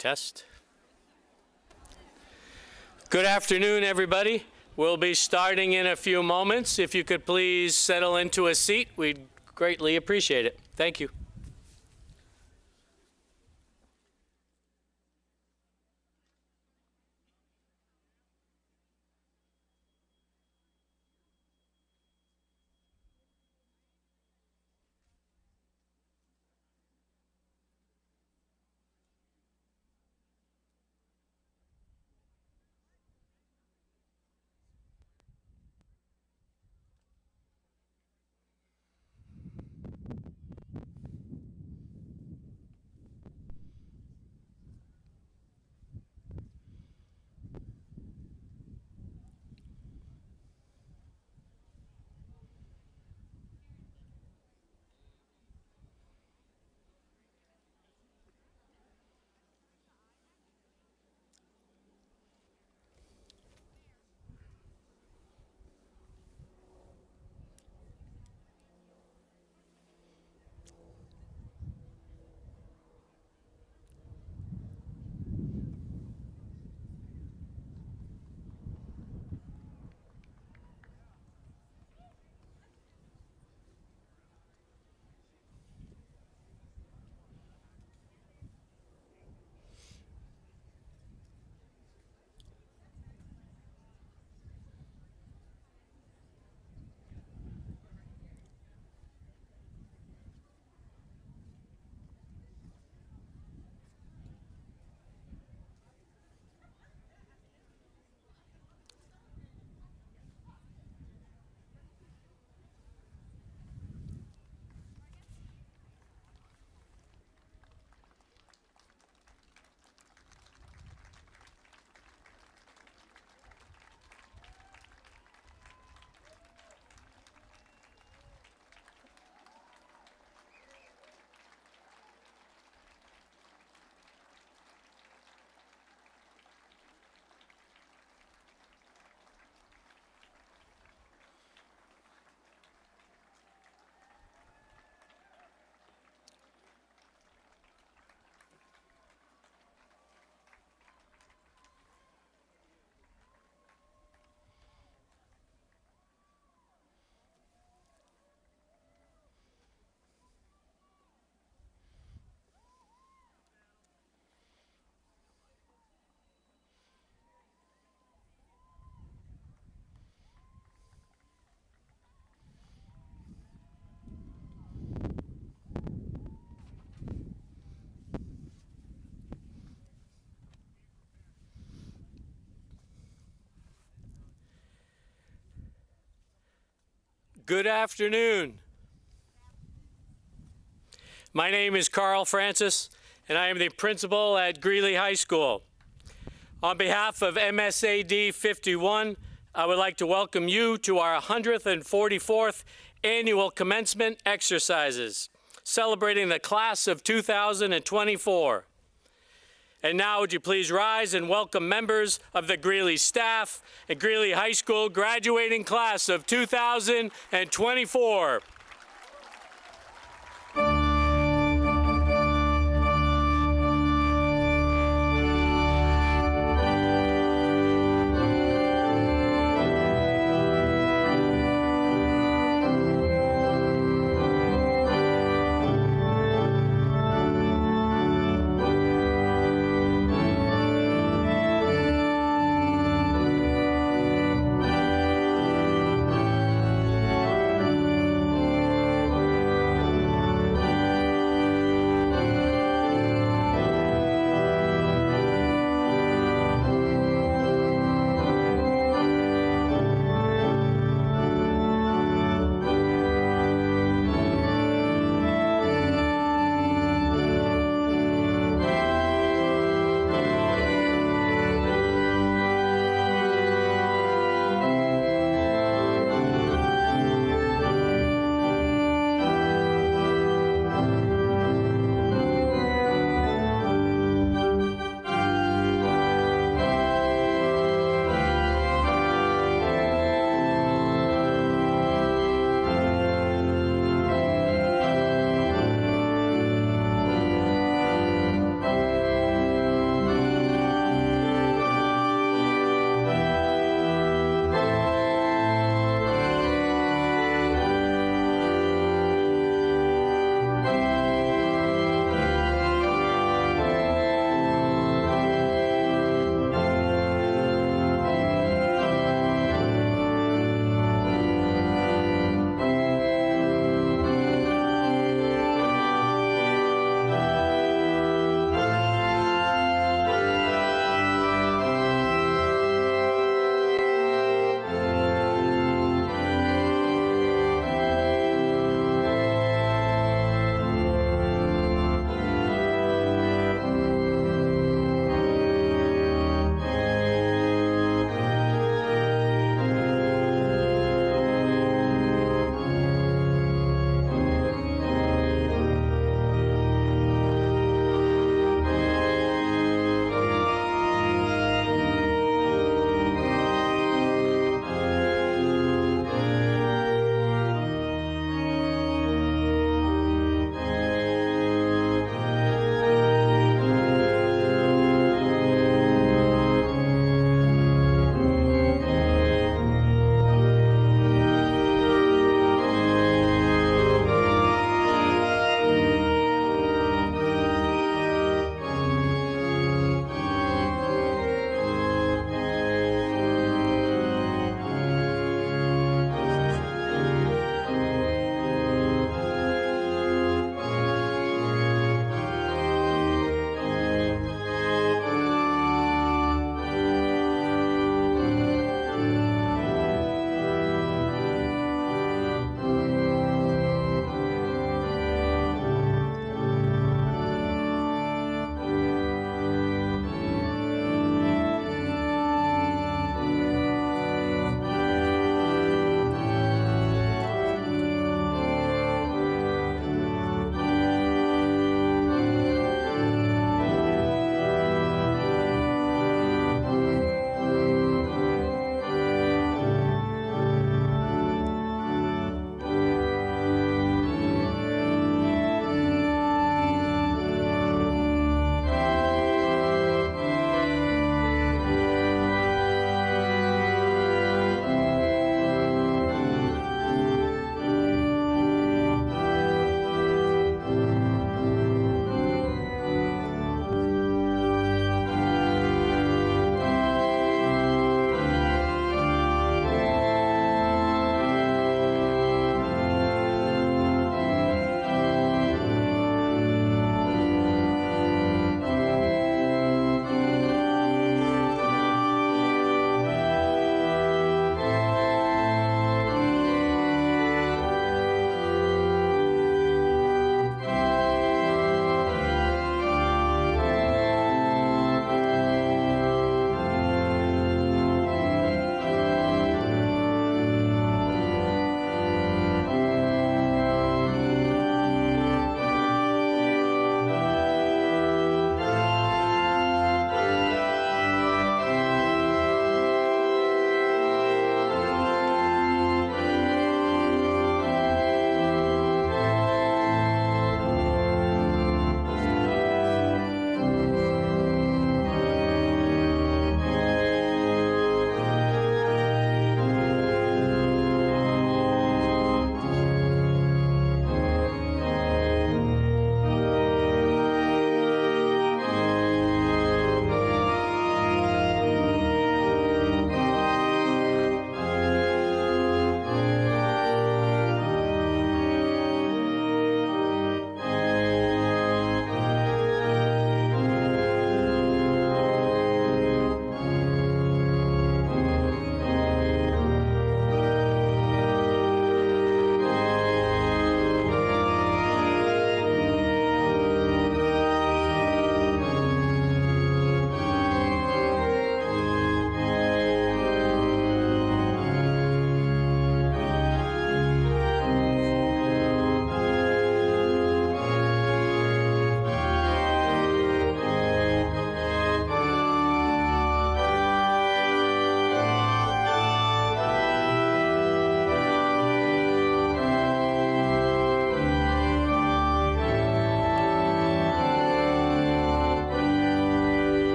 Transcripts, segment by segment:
Test. Good afternoon, everybody. We'll be starting in a few moments. If you could please settle into a seat, we'd greatly appreciate it. Thank you. Good afternoon. My name is Carl Francis, and I am the principal at Greely High School. On behalf of MSAD 51, I would like to welcome you to our 144th annual commencement exercises, celebrating the class of 2024. And now, would you please rise and welcome members of the Greely staff and Greely High School graduating class of 2024.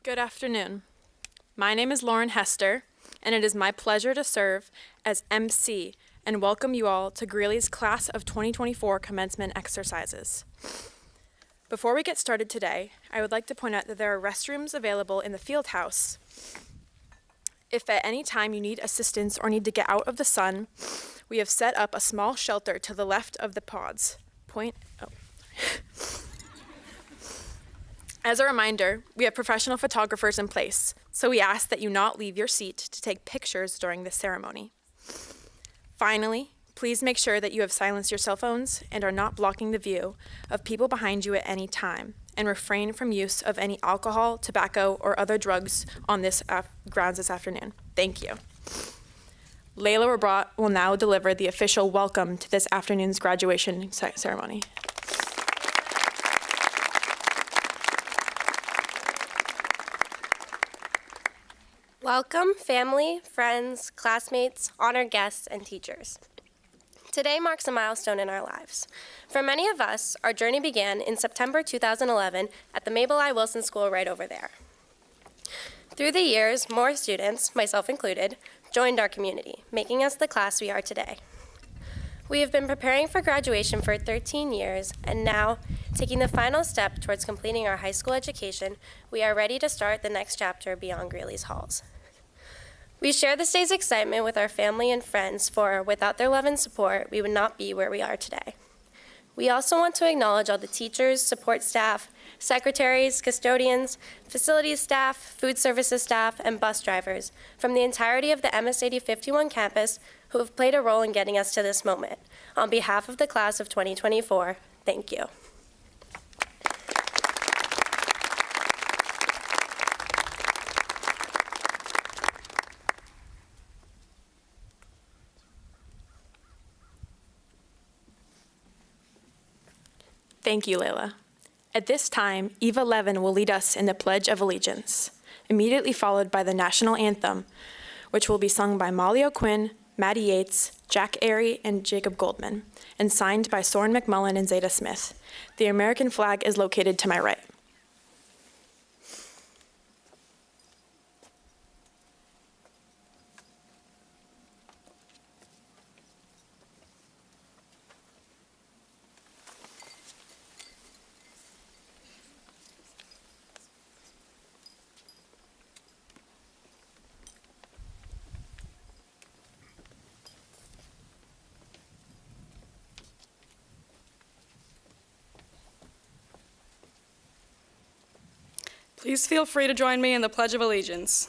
Good afternoon. My name is Lauren Hester, and it is my pleasure to serve as MC and welcome you all to Greely's Class of 2024 commencement exercises. Before we get started today, I would like to point out that there are restrooms available in the field house. If at any time you need assistance or need to get out of the sun, we have set up a small shelter to the left of the pods. As a reminder, we have professional photographers in place, so we ask that you not leave your seat to take pictures during this ceremony. Finally, please make sure that you have silenced your cell phones and are not blocking the view of people behind you at any time, and refrain from use of any alcohol, tobacco, or other drugs on this grounds this afternoon. Thank you. Layla Rabat will now deliver the official welcome to this afternoon's graduation ceremony. Welcome, family, friends, classmates, honored guests, and teachers. Today marks a milestone in our lives. For many of us, our journey began in September 2011 at the Mabel I. Wilson School right over there. Through the years, more students, myself included, joined our community, making us the class we are today. We have been preparing for graduation for 13 years, and now, taking the final step towards completing our high school education, we are ready to start the next chapter beyond Greely's halls. We share this day's excitement with our family and friends, for without their love and support, we would not be where we are today. We also want to acknowledge all the teachers, support staff, secretaries, custodians, facilities staff, food services staff, and bus drivers from the entirety of the MSAD 51 campus who have played a role in getting us to this moment. On behalf of the class of 2024, thank you. Thank you, Layla. At this time, Eva Levin will lead us in the Pledge of Allegiance, immediately followed by the National Anthem, which will be sung by Molly O'Quinn, Maddie Yates, Jack Airy, and Jacob Goldman, and signed by Soren McMullen and Zeta Smith. The American flag is located to my right. Please feel free to join me in the Pledge of Allegiance.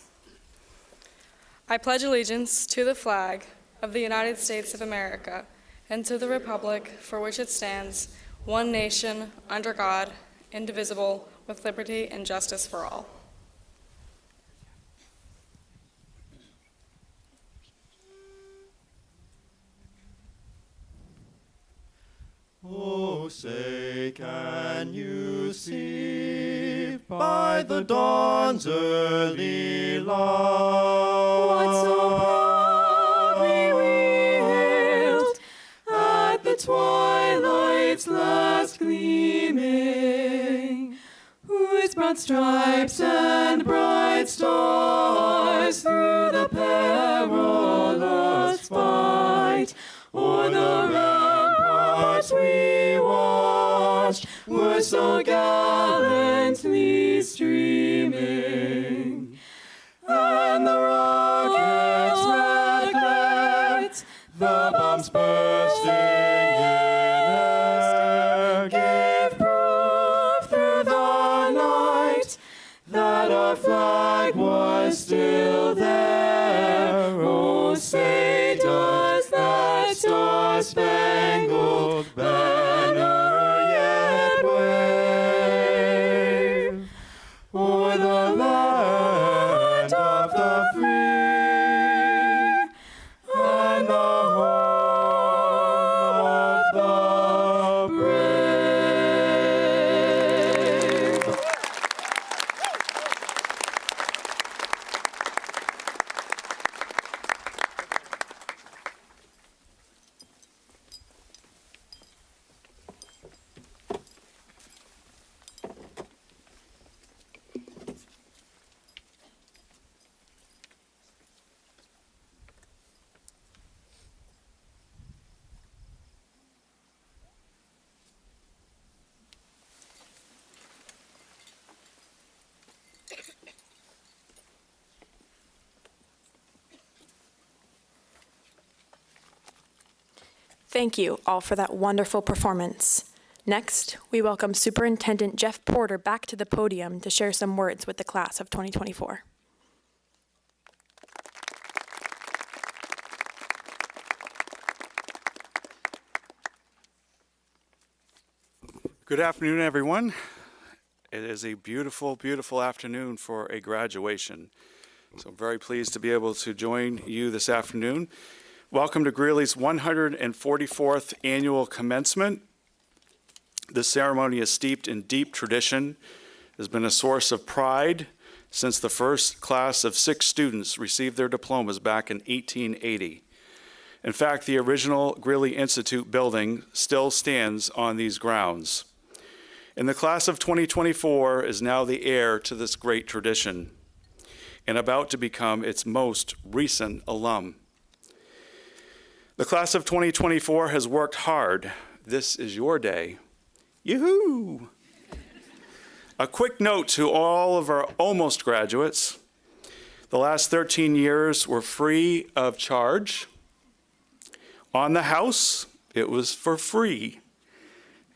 I pledge allegiance to the flag of the United States of America and to the republic for which it stands, one nation, under God, indivisible, with liberty and justice for all. Oh, say, can you see by the dawn's early light what so proudly we hailed at the twilight's last gleaming, whose broad stripes and bright stars through the perilous fight o'er the ramparts we watched were so gallantly streaming, and the rockets' red glares, the bombs bursting in air, gave proof through the night that our flag was still there. Oh, say, does that star-spangled banner yet wave o'er the land of the free and the home of the brave? Thank you all for that wonderful performance. Next, we welcome Superintendent Jeff Porter back to the podium to share some words with the class of 2024. Good afternoon, everyone. It is a beautiful, beautiful afternoon for a graduation. So I'm very pleased to be able to join you this afternoon. Welcome to Greely's 144th annual commencement. This ceremony is steeped in deep tradition. It has been a source of pride since the first class of 6 students received their diplomas back in 1880. In fact, the original Greely Institute building still stands on these grounds. And the class of 2024 is now the heir to this great tradition and about to become its most recent alum. The class of 2024 has worked hard. This is your day. Yoo-hoo! A quick note to all of our almost graduates. The last 13 years were free of charge. On the house, it was for free.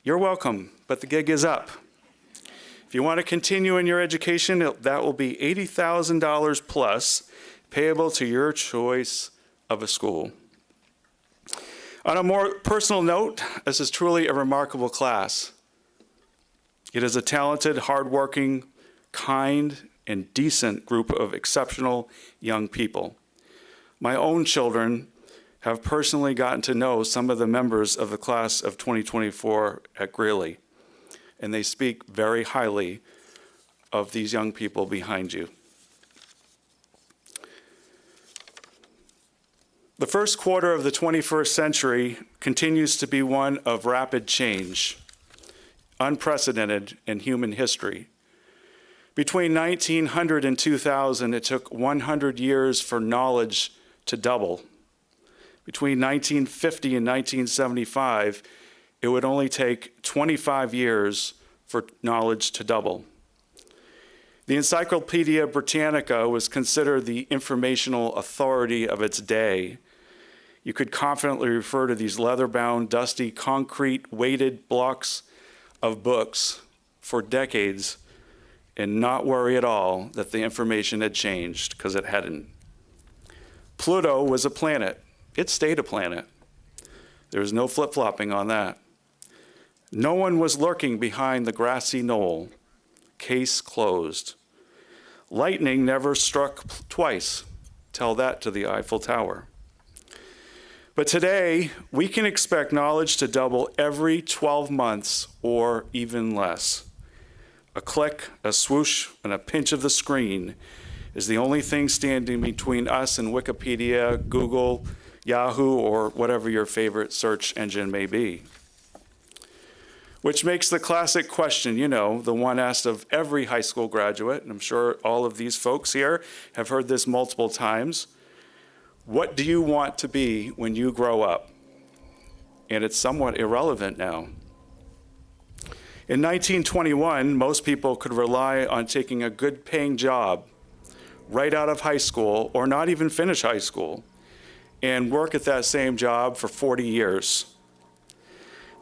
You're welcome, but the gig is up. If you want to continue in your education, that will be $80,000 plus, payable to your choice of a school. On a more personal note, this is truly a remarkable class. It is a talented, hardworking, kind, and decent group of exceptional young people. My own children have personally gotten to know some of the members of the class of 2024 at Greely, and they speak very highly of these young people behind you. The first quarter of the 21st century continues to be one of rapid change, unprecedented in human history. Between 1900 and 2000, it took 100 years for knowledge to double. Between 1950 and 1975, it would only take 25 years for knowledge to double. The Encyclopedia Britannica was considered the informational authority of its day. You could confidently refer to these leather-bound, dusty, concrete-weighted blocks of books for decades and not worry at all that the information had changed, because it hadn't. Pluto was a planet. It stayed a planet. There was no flip-flopping on that. No one was lurking behind the grassy knoll. Case closed. Lightning never struck twice. Tell that to the Eiffel Tower. But today, we can expect knowledge to double every 12 months or even less. A click, a swoosh, and a pinch of the screen is the only thing standing between us and Wikipedia, Google, Yahoo, or whatever your favorite search engine may be. Which makes the classic question, the one asked of every high school graduate, and I'm sure all of these folks here have heard this multiple times. What do you want to be when you grow up? And it's somewhat irrelevant now. In 1921, most people could rely on taking a good paying job right out of high school, or not even finish high school, and work at that same job for 40 years.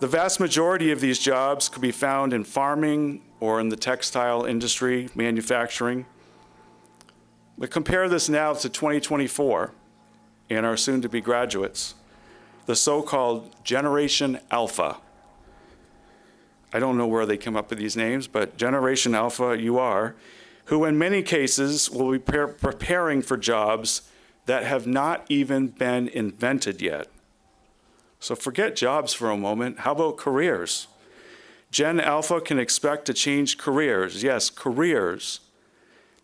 The vast majority of these jobs could be found in farming or in the textile industry, manufacturing. But compare this now to 2024 and our soon-to-be graduates, the so-called Generation Alpha. I don't know where they came up with these names, but Generation Alpha you are, who in many cases will be preparing for jobs that have not even been invented yet. So forget jobs for a moment. How about careers? Gen Alpha can expect to change careers. Yes, careers.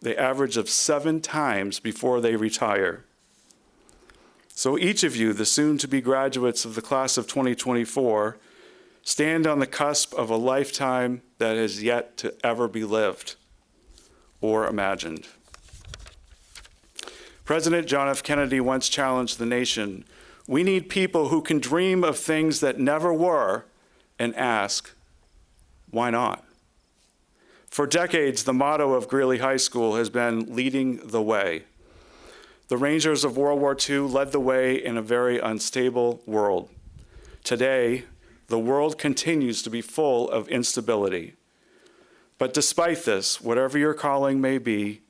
The average of 7 times before they retire. So each of you, the soon-to-be graduates of the class of 2024, stand on the cusp of a lifetime that has yet to ever be lived or imagined. President John F. Kennedy once challenged the nation, "We need people who can dream of things that never were and ask, why not?" For decades, the motto of Greely High School has been leading the way. The Rangers of World War II led the way in a very unstable world. Today, the world continues to be full of instability. But despite this, whatever your calling may be,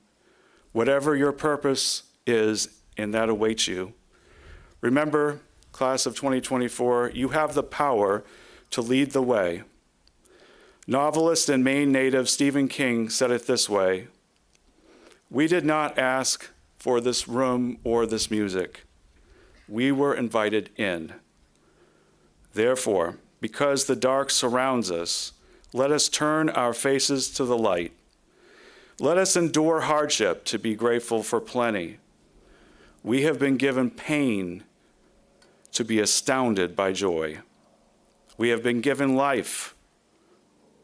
whatever your purpose is, and that awaits you, remember, class of 2024, you have the power to lead the way. Novelist and Maine native Stephen King said it this way: "We did not ask for this room or this music. We were invited in. Therefore, because the dark surrounds us, let us turn our faces to the light. Let us endure hardship to be grateful for plenty. We have been given pain to be astounded by joy. We have been given life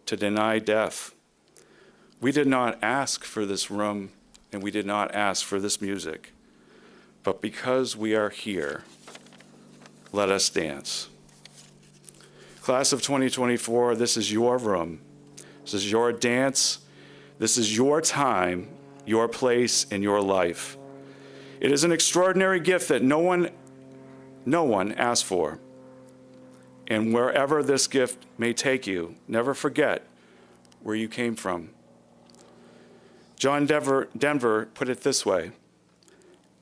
to deny death. We did not ask for this room, and we did not ask for this music. But because we are here, let us dance." Class of 2024, this is your room. This is your dance. This is your time, your place, and your life. It is an extraordinary gift that no one asked for. And wherever this gift may take you, never forget where you came from. John Denver put it this way: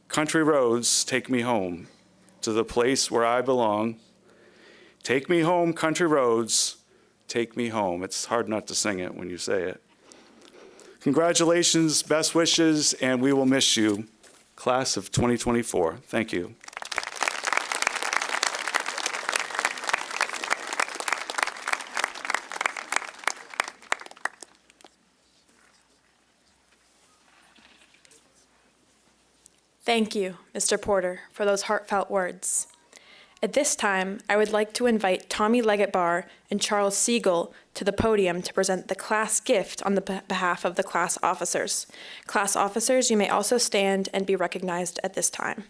"Country roads take me home to the place where I belong. Take me home, country roads, take me home." It's hard not to sing it when you say it. Congratulations, best wishes, and we will miss you, class of 2024. Thank you. Thank you, Mr. Porter, for those heartfelt words. At this time, I would like to invite Tommy Leggett-Barr and Charles Siegel to the podium to present the class gift on the behalf of the class officers. Class officers, you may also stand and be recognized at this time.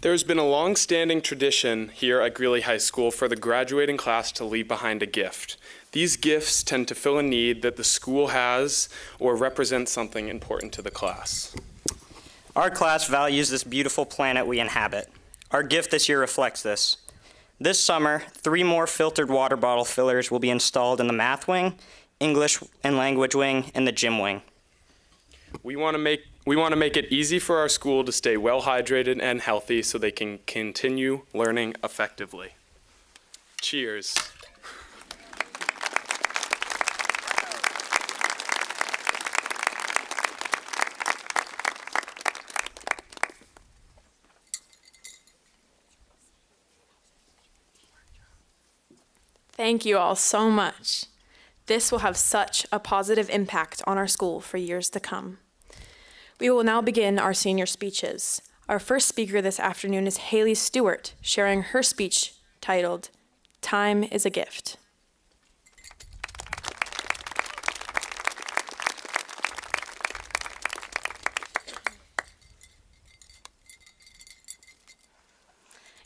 There's been a long-standing tradition here at Greely High School for the graduating class to leave behind a gift. These gifts tend to fill a need that the school has or represent something important to the class. Our class values this beautiful planet we inhabit. Our gift this year reflects this. This summer, 3 more filtered water bottle fillers will be installed in the math wing, English and language wing, and the gym wing. We want to make it easy for our school to stay well hydrated and healthy so they can continue learning effectively. Cheers. Thank you all so much. This will have such a positive impact on our school for years to come. We will now begin our senior speeches. Our first speaker this afternoon is Haley Stewart, sharing her speech titled, "Time is a Gift."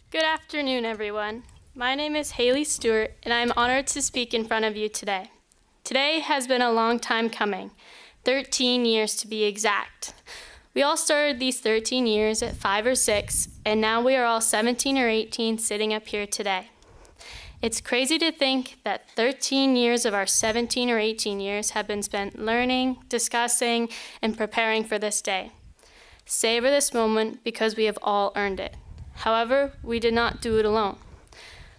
Good afternoon, everyone. My name is Haley Stewart, and I'm honored to speak in front of you today. Today has been a long time coming, 13 years to be exact. We all started these 13 years at 5 or 6, and now we are all 17 or 18 sitting up here today. It's crazy to think that 13 years of our 17 or 18 years have been spent learning, discussing, and preparing for this day. Savor this moment because we have all earned it. However, we did not do it alone.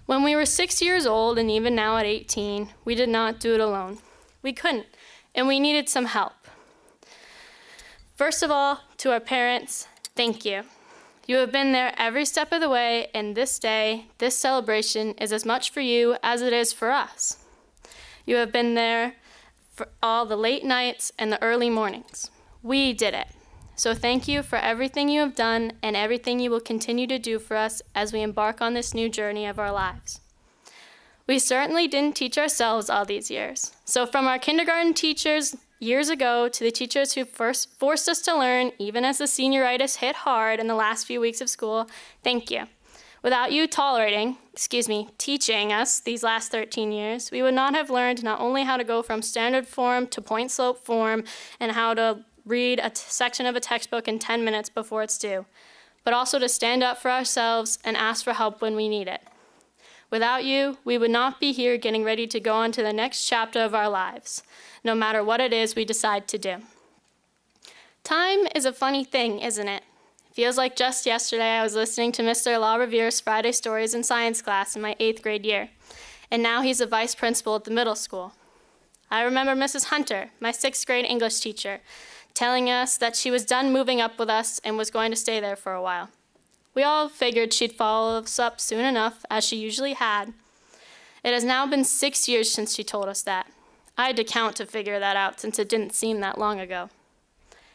When we were 6 years old, and even now at 18, we did not do it alone. We couldn't, and we needed some help. First of all, to our parents, thank you. You have been there every step of the way, and this day, this celebration is as much for you as it is for us. You have been there for all the late nights and the early mornings. We did it. So thank you for everything you have done and everything you will continue to do for us as we embark on this new journey of our lives. We certainly didn't teach ourselves all these years. So from our kindergarten teachers years ago to the teachers who first forced us to learn, even as the senioritis hit hard in the last few weeks of school, thank you. Without you teaching us these last 13 years, we would not have learned not only how to go from standard form to point slope form and how to read a section of a textbook in 10 minutes before it's due, but also to stand up for ourselves and ask for help when we need it. Without you, we would not be here getting ready to go on to the next chapter of our lives, no matter what it is we decide to do. Time is a funny thing, isn't it? Feels like just yesterday I was listening to Mr. La Riviere's Friday Stories in Science class in my 8th grade year, and now he's a vice principal at the middle school. I remember Mrs. Hunter, my 6th grade English teacher, telling us that she was done moving up with us and was going to stay there for a while. We all figured she'd follow us up soon enough, as she usually had. It has now been 6 years since she told us that. I had to count to figure that out since it didn't seem that long ago.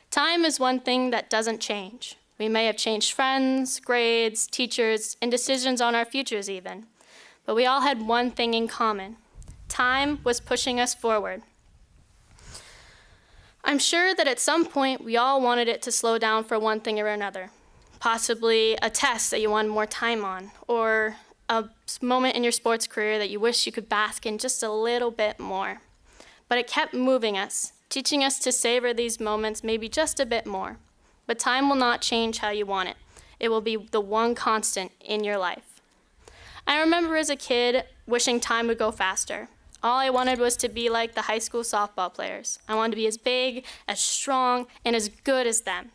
Time is one thing that doesn't change. We may have changed friends, grades, teachers, and decisions on our futures even. But we all had one thing in common. Time was pushing us forward. I'm sure that at some point we all wanted it to slow down for one thing or another. Possibly a test that you wanted more time on, or a moment in your sports career that you wish you could bask in just a little bit more. But it kept moving us, teaching us to savor these moments maybe just a bit more. But time will not change how you want it. It will be the one constant in your life. I remember as a kid wishing time would go faster. All I wanted was to be like the high school softball players. I wanted to be as big, as strong, and as good as them.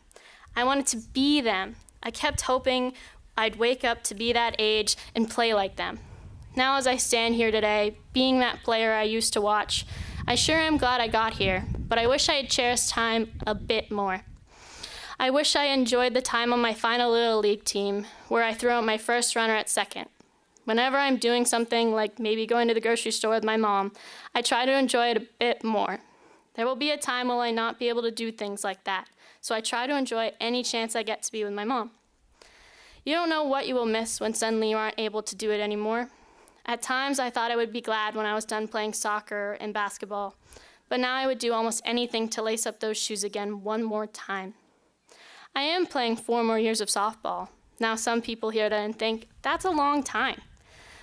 I wanted to be them. I kept hoping I'd wake up to be that age and play like them. Now as I stand here today, being that player I used to watch, I sure am glad I got here, but I wish I had cherished time a bit more. I wish I enjoyed the time on my final Little League team, where I threw out my first runner at second. Whenever I'm doing something like maybe going to the grocery store with my mom, I try to enjoy it a bit more. There will be a time when I not be able to do things like that, so I try to enjoy any chance I get to be with my mom. You don't know what you will miss when suddenly you aren't able to do it anymore. At times I thought I would be glad when I was done playing soccer and basketball, but now I would do almost anything to lace up those shoes again one more time. I am playing 4 more years of softball. Now some people hear that and think, that's a long time.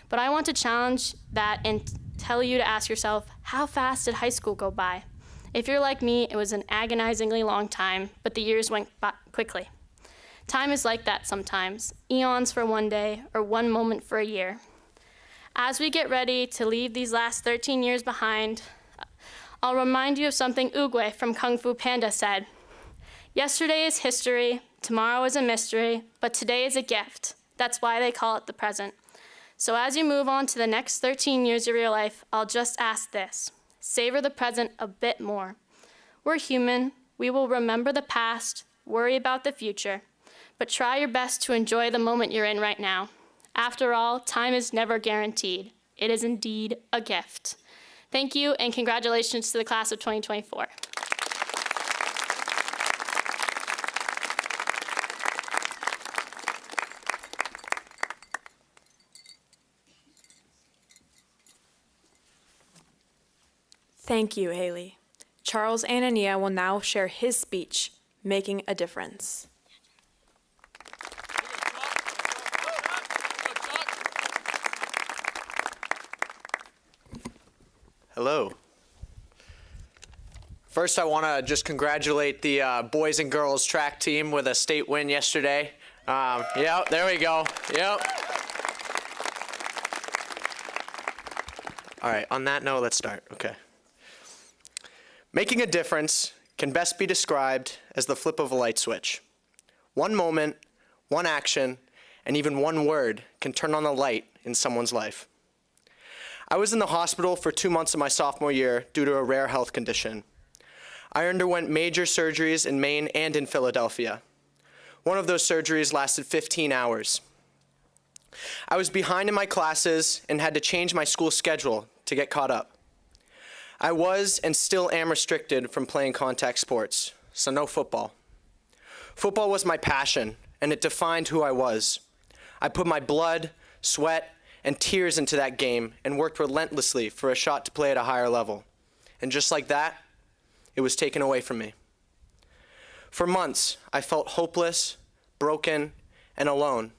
But I want to challenge that and tell you to ask yourself, how fast did high school go by? If you're like me, it was an agonizingly long time, but the years went by quickly. Time is like that sometimes, eons for one day or one moment for a year. As we get ready to leave these last 13 years behind, I'll remind you of something Oogway from Kung Fu Panda said. Yesterday is history, tomorrow is a mystery, but today is a gift. That's why they call it the present. So as you move on to the next 13 years of your life, I'll just ask this. Savor the present a bit more. We're human. We will remember the past, worry about the future, but try your best to enjoy the moment you're in right now. After all, time is never guaranteed. It is indeed a gift. Thank you, and congratulations to the class of 2024. Thank you, Haley. Charles Anania will now share his speech, Making a Difference. Hello. First, I want to just congratulate the boys and girls track team with a state win yesterday. Yep, there we go. Yep. All right, on that note, let's start. Okay. Making a difference can best be described as the flip of a light switch. One moment, one action, and even one word can turn on the light in someone's life. I was in the hospital for 2 months of my sophomore year due to a rare health condition. I underwent major surgeries in Maine and in Philadelphia. One of those surgeries lasted 15 hours. I was behind in my classes and had to change my school schedule to get caught up. I was and still am restricted from playing contact sports, so no football. Football was my passion, and it defined who I was. I put my blood, sweat, and tears into that game and worked relentlessly for a shot to play at a higher level. And just like that, it was taken away from me. For months, I felt hopeless, broken, and alone.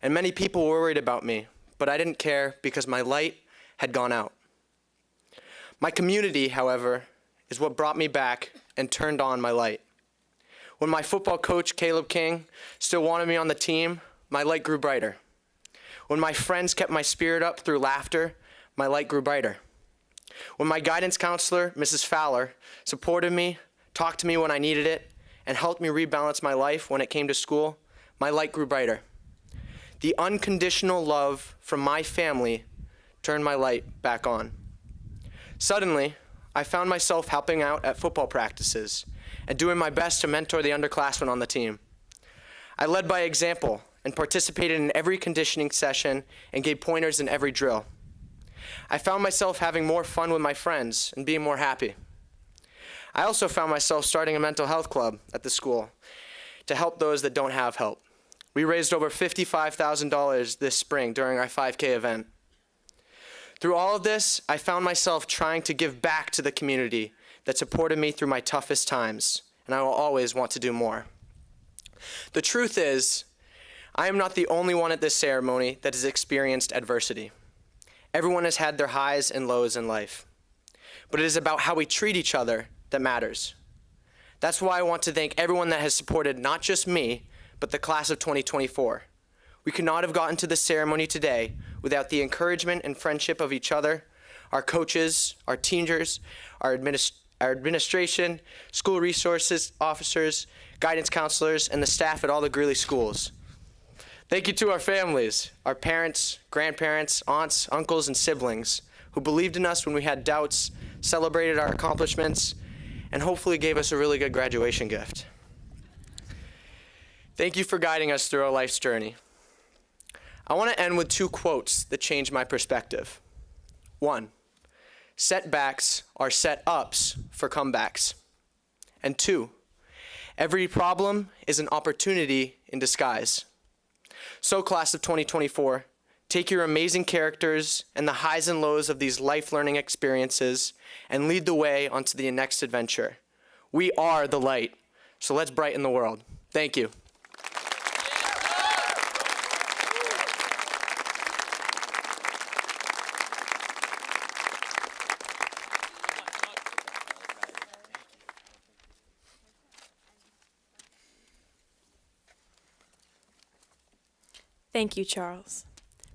and many people were worried about me, but I didn't care because my light had gone out. My community, however, is what brought me back and turned on my light. When my football coach, Caleb King, still wanted me on the team, my light grew brighter. When my friends kept my spirit up through laughter, my light grew brighter. When my guidance counselor, Mrs. Fowler, supported me, talked to me when I needed it, and helped me rebalance my life when it came to school, my light grew brighter. The unconditional love from my family turned my light back on. Suddenly, I found myself helping out at football practices and doing my best to mentor the underclassmen on the team. I led by example and participated in every conditioning session and gave pointers in every drill. I found myself having more fun with my friends and being more happy. I also found myself starting a mental health club at the school to help those that don't have help. We raised over $55,000 this spring during our 5K event. Through all of this, I found myself trying to give back to the community that supported me through my toughest times, and I will always want to do more. The truth is, I am not the only one at this ceremony that has experienced adversity. Everyone has had their highs and lows in life, but it is about how we treat each other that matters. That's why I want to thank everyone that has supported not just me, but the class of 2024. We could not have gotten to this ceremony today without the encouragement and friendship of each other, our coaches, our teachers, our administration, school resources officers, guidance counselors, and the staff at all the Greely schools. Thank you to our families, our parents, grandparents, aunts, uncles, and siblings who believed in us when we had doubts, celebrated our accomplishments, and hopefully gave us a really good graduation gift. Thank you for guiding us through our life's journey. I want to end with two quotes that changed my perspective. 1, setbacks are set-ups for comebacks. And 2, every problem is an opportunity in disguise. So, class of 2024, take your amazing characters and the highs and lows of these life-learning experiences and lead the way onto the next adventure. We are the light, so let's brighten the world. Thank you. Thank you, Charles.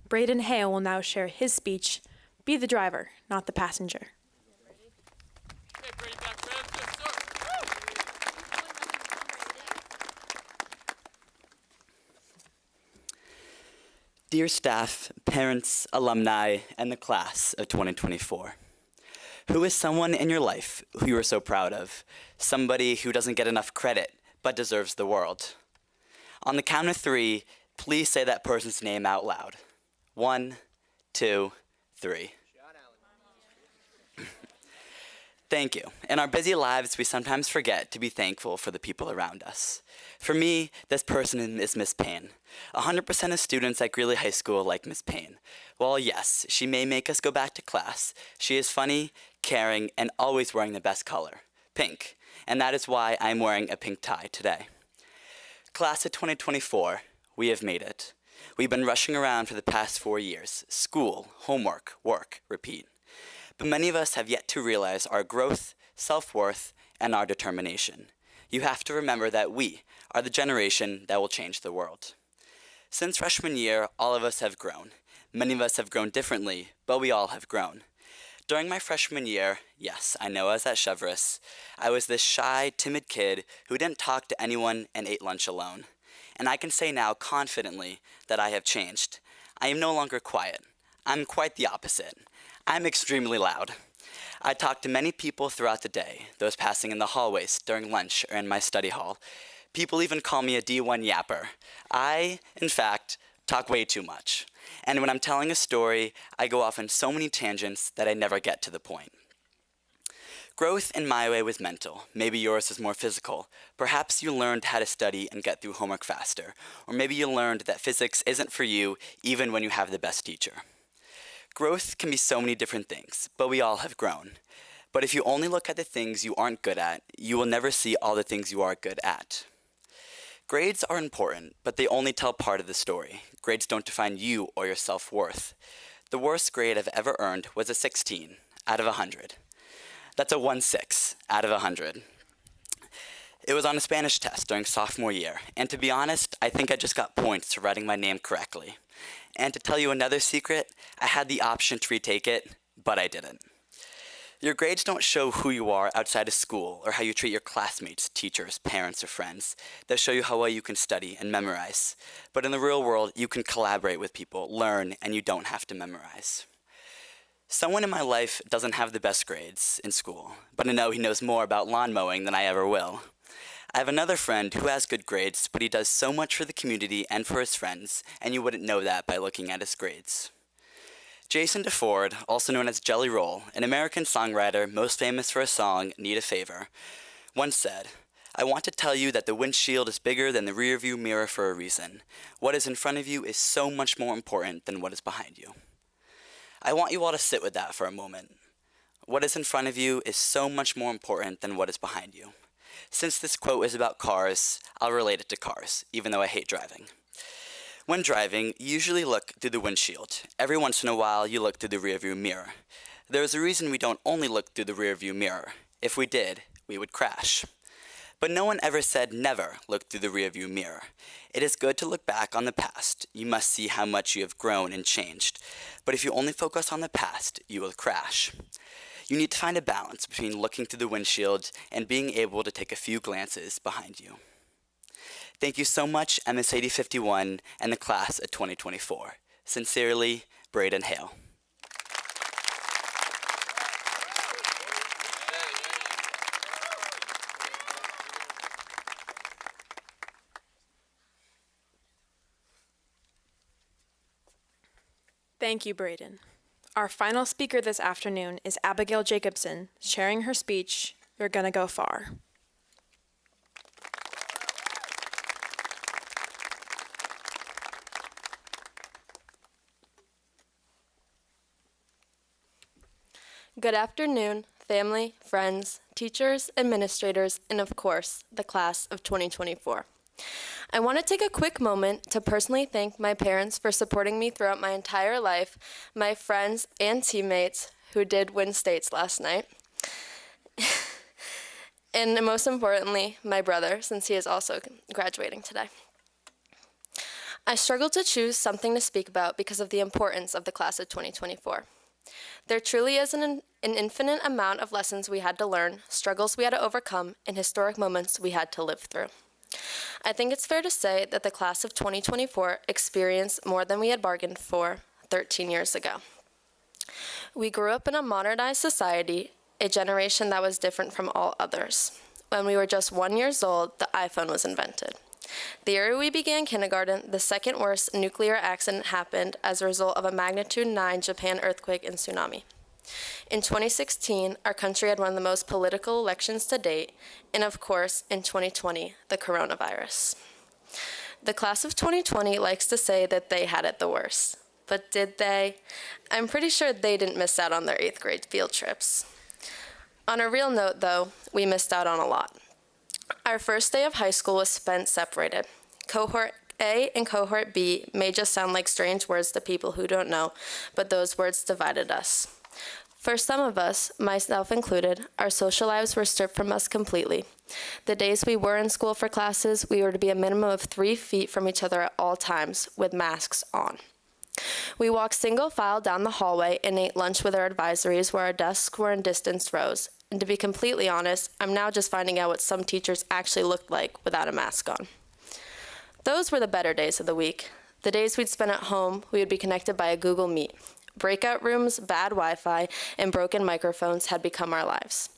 Braden Hale will now share his speech, Be the Driver, Not the Passenger. Dear staff, parents, alumni, and the class of 2024, who is someone in your life who you are so proud of? Somebody who doesn't get enough credit but deserves the world. On the count of 3, please say that person's name out loud. 1, 2, 3. Thank you. In our busy lives, we sometimes forget to be thankful for the people around us. For me, this person is Miss Payne. 100% of students at Greely High School like Miss Payne. While yes, she may make us go back to class, she is funny, caring, and always wearing the best color, pink. And that is why I'm wearing a pink tie today. Class of 2024, we have made it. We've been rushing around for the past 4 years. School, homework, work, repeat. But many of us have yet to realize our growth, self-worth, and our determination. You have to remember that we are the generation that will change the world. Since freshman year, all of us have grown. Many of us have grown differently, but we all have grown. During my freshman year, yes, I know I was at Cheverus, I was this shy, timid kid who didn't talk to anyone and ate lunch alone. And I can say now confidently that I have changed. I am no longer quiet. I'm quite the opposite. I'm extremely loud. I talk to many people throughout the day, those passing in the hallways, during lunch, or in my study hall. People even call me a D1 yapper. I, in fact, talk way too much. And when I'm telling a story, I go off on so many tangents that I never get to the point. Growth in my way was mental. Maybe yours is more physical. Perhaps you learned how to study and get through homework faster. Or maybe you learned that physics isn't for you even when you have the best teacher. Growth can be so many different things, but we all have grown. But if you only look at the things you aren't good at, you will never see all the things you are good at. Grades are important, but they only tell part of the story. Grades don't define you or your self-worth. The worst grade I've ever earned was a 16 out of 100. That's a 1/6 out of 100. It was on a Spanish test during sophomore year, and to be honest, I think I just got points for writing my name correctly. And to tell you another secret, I had the option to retake it, but I didn't. Your grades don't show who you are outside of school or how you treat your classmates, teachers, parents, or friends. They show you how well you can study and memorize. But in the real world, you can collaborate with people, learn, and you don't have to memorize. Someone in my life doesn't have the best grades in school, but I know he knows more about lawn mowing than I ever will. I have another friend who has good grades, but he does so much for the community and for his friends, and you wouldn't know that by looking at his grades. Jason DeFord, also known as Jelly Roll, an American songwriter most famous for his song, Need a Favor, once said, "I want to tell you that the windshield is bigger than the rearview mirror for a reason. What is in front of you is so much more important than what is behind you." I want you all to sit with that for a moment. What is in front of you is so much more important than what is behind you. Since this quote is about cars, I'll relate it to cars, even though I hate driving. When driving, you usually look through the windshield. Every once in a while, you look through the rearview mirror. There is a reason we don't only look through the rearview mirror. If we did, we would crash. But no one ever said never look through the rearview mirror. It is good to look back on the past. You must see how much you have grown and changed. But if you only focus on the past, you will crash. You need to find a balance between looking through the windshield and being able to take a few glances behind you. Thank you so much, MSAD 51 and the class of 2024. Sincerely, Braden Hale. Thank you, Braden. Our final speaker this afternoon is Abigail Jacobson, sharing her speech, "You're Gonna Go Far." Good afternoon, family, friends, teachers, administrators, and of course, the class of 2024. I want to take a quick moment to personally thank my parents for supporting me throughout my entire life, my friends and teammates who did win states last night, and most importantly, my brother, since he is also graduating today. I struggled to choose something to speak about because of the importance of the class of 2024. There truly is an infinite amount of lessons we had to learn, struggles we had to overcome, and historic moments we had to live through. I think it's fair to say that the class of 2024 experienced more than we had bargained for 13 years ago. We grew up in a modernized society, a generation that was different from all others. When we were just 1 year old, the iPhone was invented. The year we began kindergarten, the second worst nuclear accident happened as a result of a magnitude 9 Japan earthquake and tsunami. In 2016, our country had one of the most political elections to date, and of course, in 2020, the coronavirus. The class of 2020 likes to say that they had it the worst. But did they? I'm pretty sure they didn't miss out on their 8th grade field trips. On a real note, though, we missed out on a lot. Our first day of high school was spent separated. Cohort A and Cohort B may just sound like strange words to people who don't know, but those words divided us. For some of us, myself included, our social lives were stripped from us completely. The days we were in school for classes, we were to be a minimum of 3 feet from each other at all times, with masks on. We walked single file down the hallway and ate lunch with our advisories where our desks were in distanced rows. And to be completely honest, I'm now just finding out what some teachers actually looked like without a mask on. Those were the better days of the week. The days we'd spend at home, we would be connected by a Google Meet. Breakout rooms, bad Wi-Fi, and broken microphones had become our lives.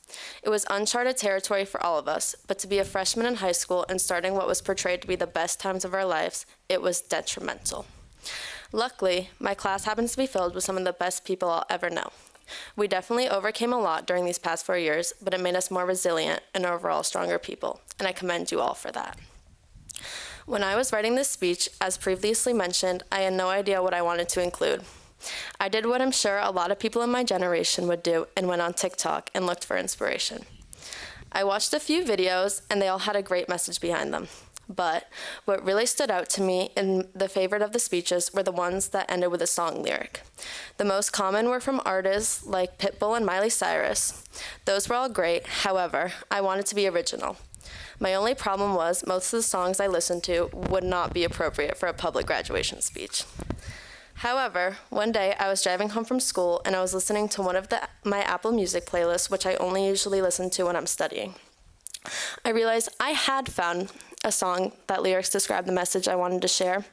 It was uncharted territory for all of us, but to be a freshman in high school and starting what was portrayed to be the best times of our lives, it was detrimental. Luckily, my class happens to be filled with some of the best people I'll ever know. We definitely overcame a lot during these past 4 years, but it made us more resilient and overall stronger people, and I commend you all for that. When I was writing this speech, as previously mentioned, I had no idea what I wanted to include. I did what I'm sure a lot of people in my generation would do and went on TikTok and looked for inspiration. I watched a few videos, and they all had a great message behind them. But what really stood out to me in the favorite of the speeches were the ones that ended with a song lyric. The most common were from artists like Pitbull and Miley Cyrus. Those were all great, however, I wanted to be original. My only problem was most of the songs I listened to would not be appropriate for a public graduation speech. However, one day I was driving home from school and I was listening to one of my Apple Music playlists, which I only usually listen to when I'm studying. I realized I had found a song that lyrics described the message I wanted to share.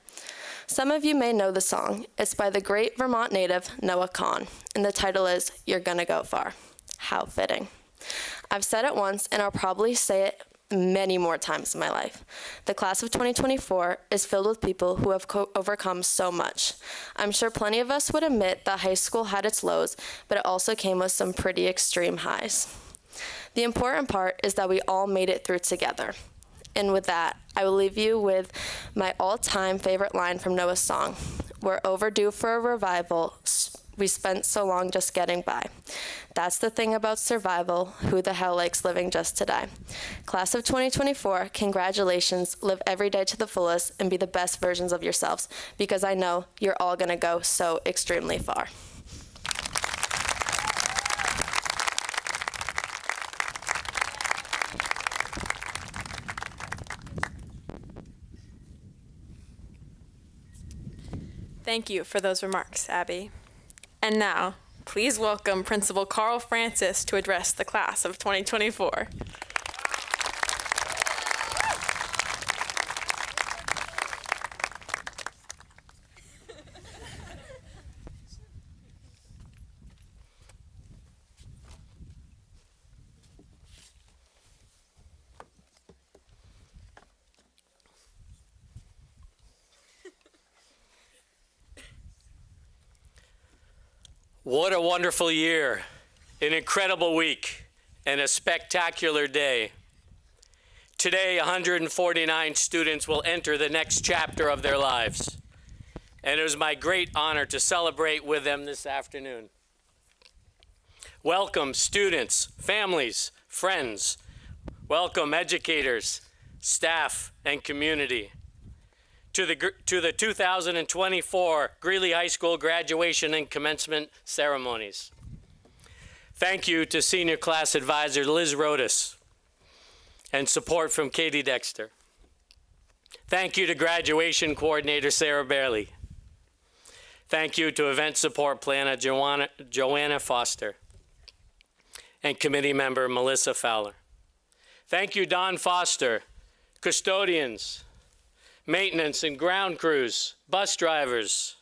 Some of you may know the song. It's by the great Vermont native Noah Kahan, and the title is You're Gonna Go Far. How fitting. I've said it once, and I'll probably say it many more times in my life. The class of 2024 is filled with people who have overcome so much. I'm sure plenty of us would admit that high school had its lows, but it also came with some pretty extreme highs. The important part is that we all made it through together. And with that, I will leave you with my all-time favorite line from Noah's song. We're overdue for a revival. We spent so long just getting by. That's the thing about survival. Who the hell likes living just to die? Class of 2024, congratulations. Live every day to the fullest and be the best versions of yourselves, because I know you're all gonna go so extremely far. Thank you for those remarks, Abby. And now, please welcome Principal Carl Francis to address the class of 2024. What a wonderful year, an incredible week, and a spectacular day. Today, 149 students will enter the next chapter of their lives, and it is my great honor to celebrate with them this afternoon. Welcome, students, families, friends. Welcome, educators, staff, and community. To the 2024 Greely High School graduation and commencement ceremonies. Thank you to Senior Class Advisor Liz Rodas and support from Katie Dexter. Thank you to Graduation Coordinator Sarah Bailey. Thank you to Event Support Planner Joanna Foster and Committee Member Melissa Fowler. Thank you, Don Foster, custodians, maintenance and ground crews, bus drivers.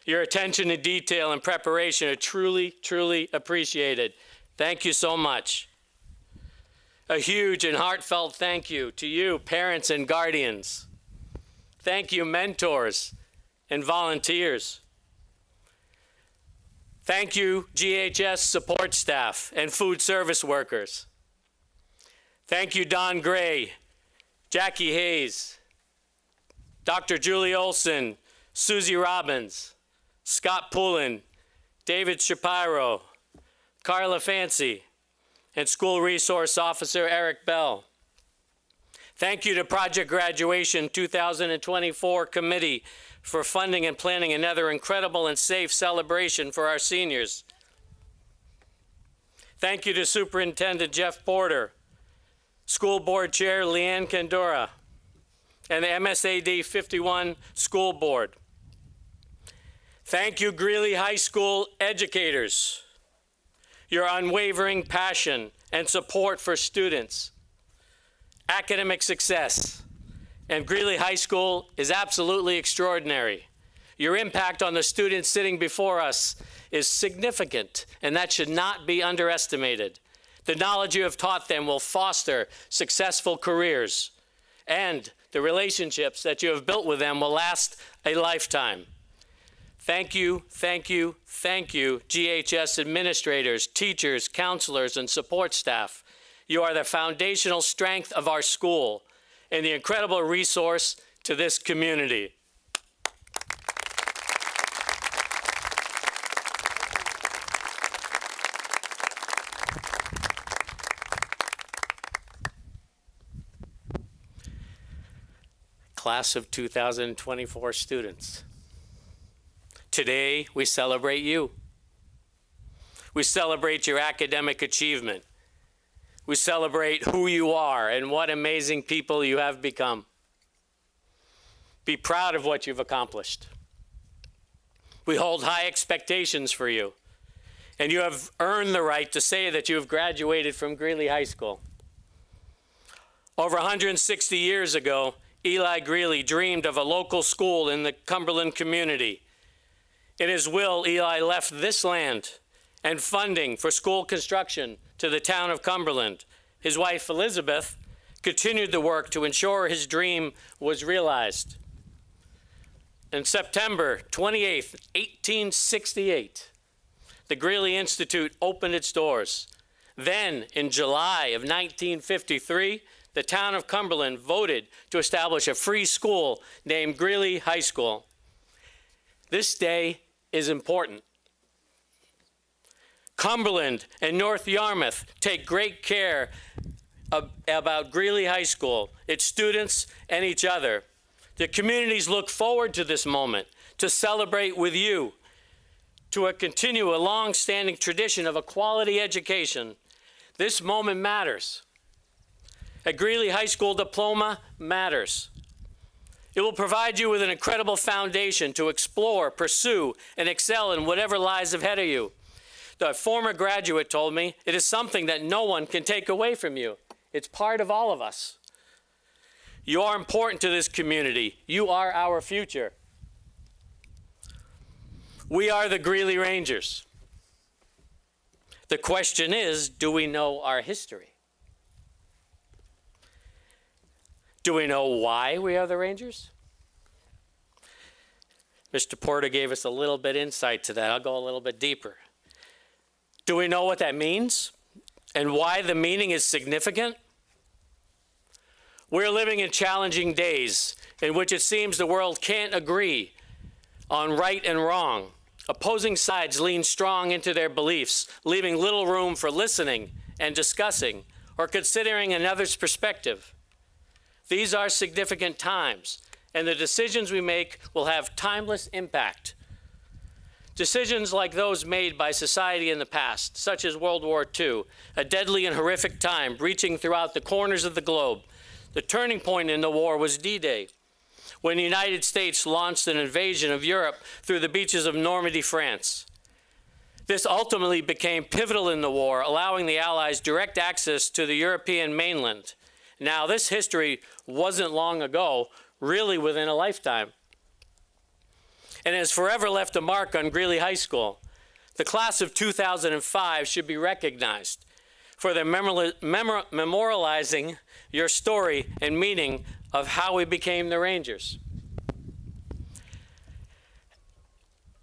Your attention to detail and preparation are truly, truly appreciated. Thank you so much. A huge and heartfelt thank you to you, parents and guardians. Thank you, mentors and volunteers. Thank you, GHS support staff and food service workers. Thank you, Don Gray, Jackie Hayes, Dr. Julie Olson, Susie Robbins, Scott Pullen, David Shapiro, Carla Fancy, and School Resource Officer Eric Bell. Thank you to Project Graduation 2024 Committee for funding and planning another incredible and safe celebration for our seniors. Thank you to Superintendent Jeff Porter, School Board Chair Leanne Kendora, and the MSAD 51 School Board. Thank you, Greely High School educators. Your unwavering passion and support for students, academic success, and Greely High School is absolutely extraordinary. Your impact on the students sitting before us is significant, and that should not be underestimated. The knowledge you have taught them will foster successful careers, and the relationships that you have built with them will last a lifetime. Thank you, thank you, thank you, GHS administrators, teachers, counselors, and support staff. You are the foundational strength of our school and the incredible resource to this community. class of 2024 students. Today, we celebrate you. We celebrate your academic achievement. We celebrate who you are and what amazing people you have become. Be proud of what you've accomplished. We hold high expectations for you, and you have earned the right to say that you have graduated from Greely High School. Over 160 years ago, Eli Greely dreamed of a local school in the Cumberland community. In his will, Eli left this land and funding for school construction to the town of Cumberland. His wife, Elizabeth, continued the work to ensure his dream was realized. On September 28, 1868, the Greely Institute opened its doors. Then, in July of 1953, the town of Cumberland voted to establish a free school named Greely High School. This day is important. Cumberland and North Yarmouth take great care about Greely High School, its students, and each other. The communities look forward to this moment to celebrate with you, to continue a long-standing tradition of a quality education. This moment matters. A Greely High School diploma matters. It will provide you with an incredible foundation to explore, pursue, and excel in whatever lies ahead of you. The former graduate told me it is something that no one can take away from you. It's part of all of us. You are important to this community. You are our future. We are the Greely Rangers. The question is, do we know our history? Do we know why we are the Rangers? Mr. Porter gave us a little bit insight to that. I'll go a little bit deeper. Do we know what that means and why the meaning is significant? We're living in challenging days in which it seems the world can't agree on right and wrong. Opposing sides lean strong into their beliefs, leaving little room for listening and discussing or considering another's perspective. These are significant times, and the decisions we make will have timeless impact. Decisions like those made by society in the past, such as World War II, a deadly and horrific time reaching throughout the corners of the globe. The turning point in the war was D-Day, when the United States launched an invasion of Europe through the beaches of Normandy, France. This ultimately became pivotal in the war, allowing the Allies direct access to the European mainland. Now, this history wasn't long ago, really within a lifetime, and has forever left a mark on Greely High School. The class of 2005 should be recognized for their memorializing your story and meaning of how we became the Rangers.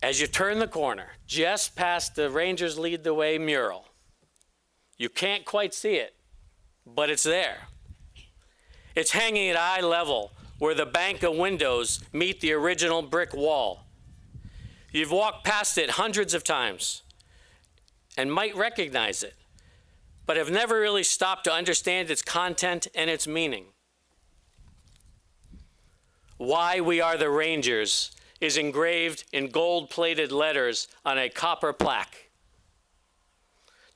As you turn the corner, just past the Rangers Lead the Way mural, you can't quite see it, but it's there. It's hanging at eye level where the bank of windows meet the original brick wall. You've walked past it hundreds of times and might recognize it, but have never really stopped to understand its content and its meaning. Why we are the Rangers is engraved in gold-plated letters on a copper plaque.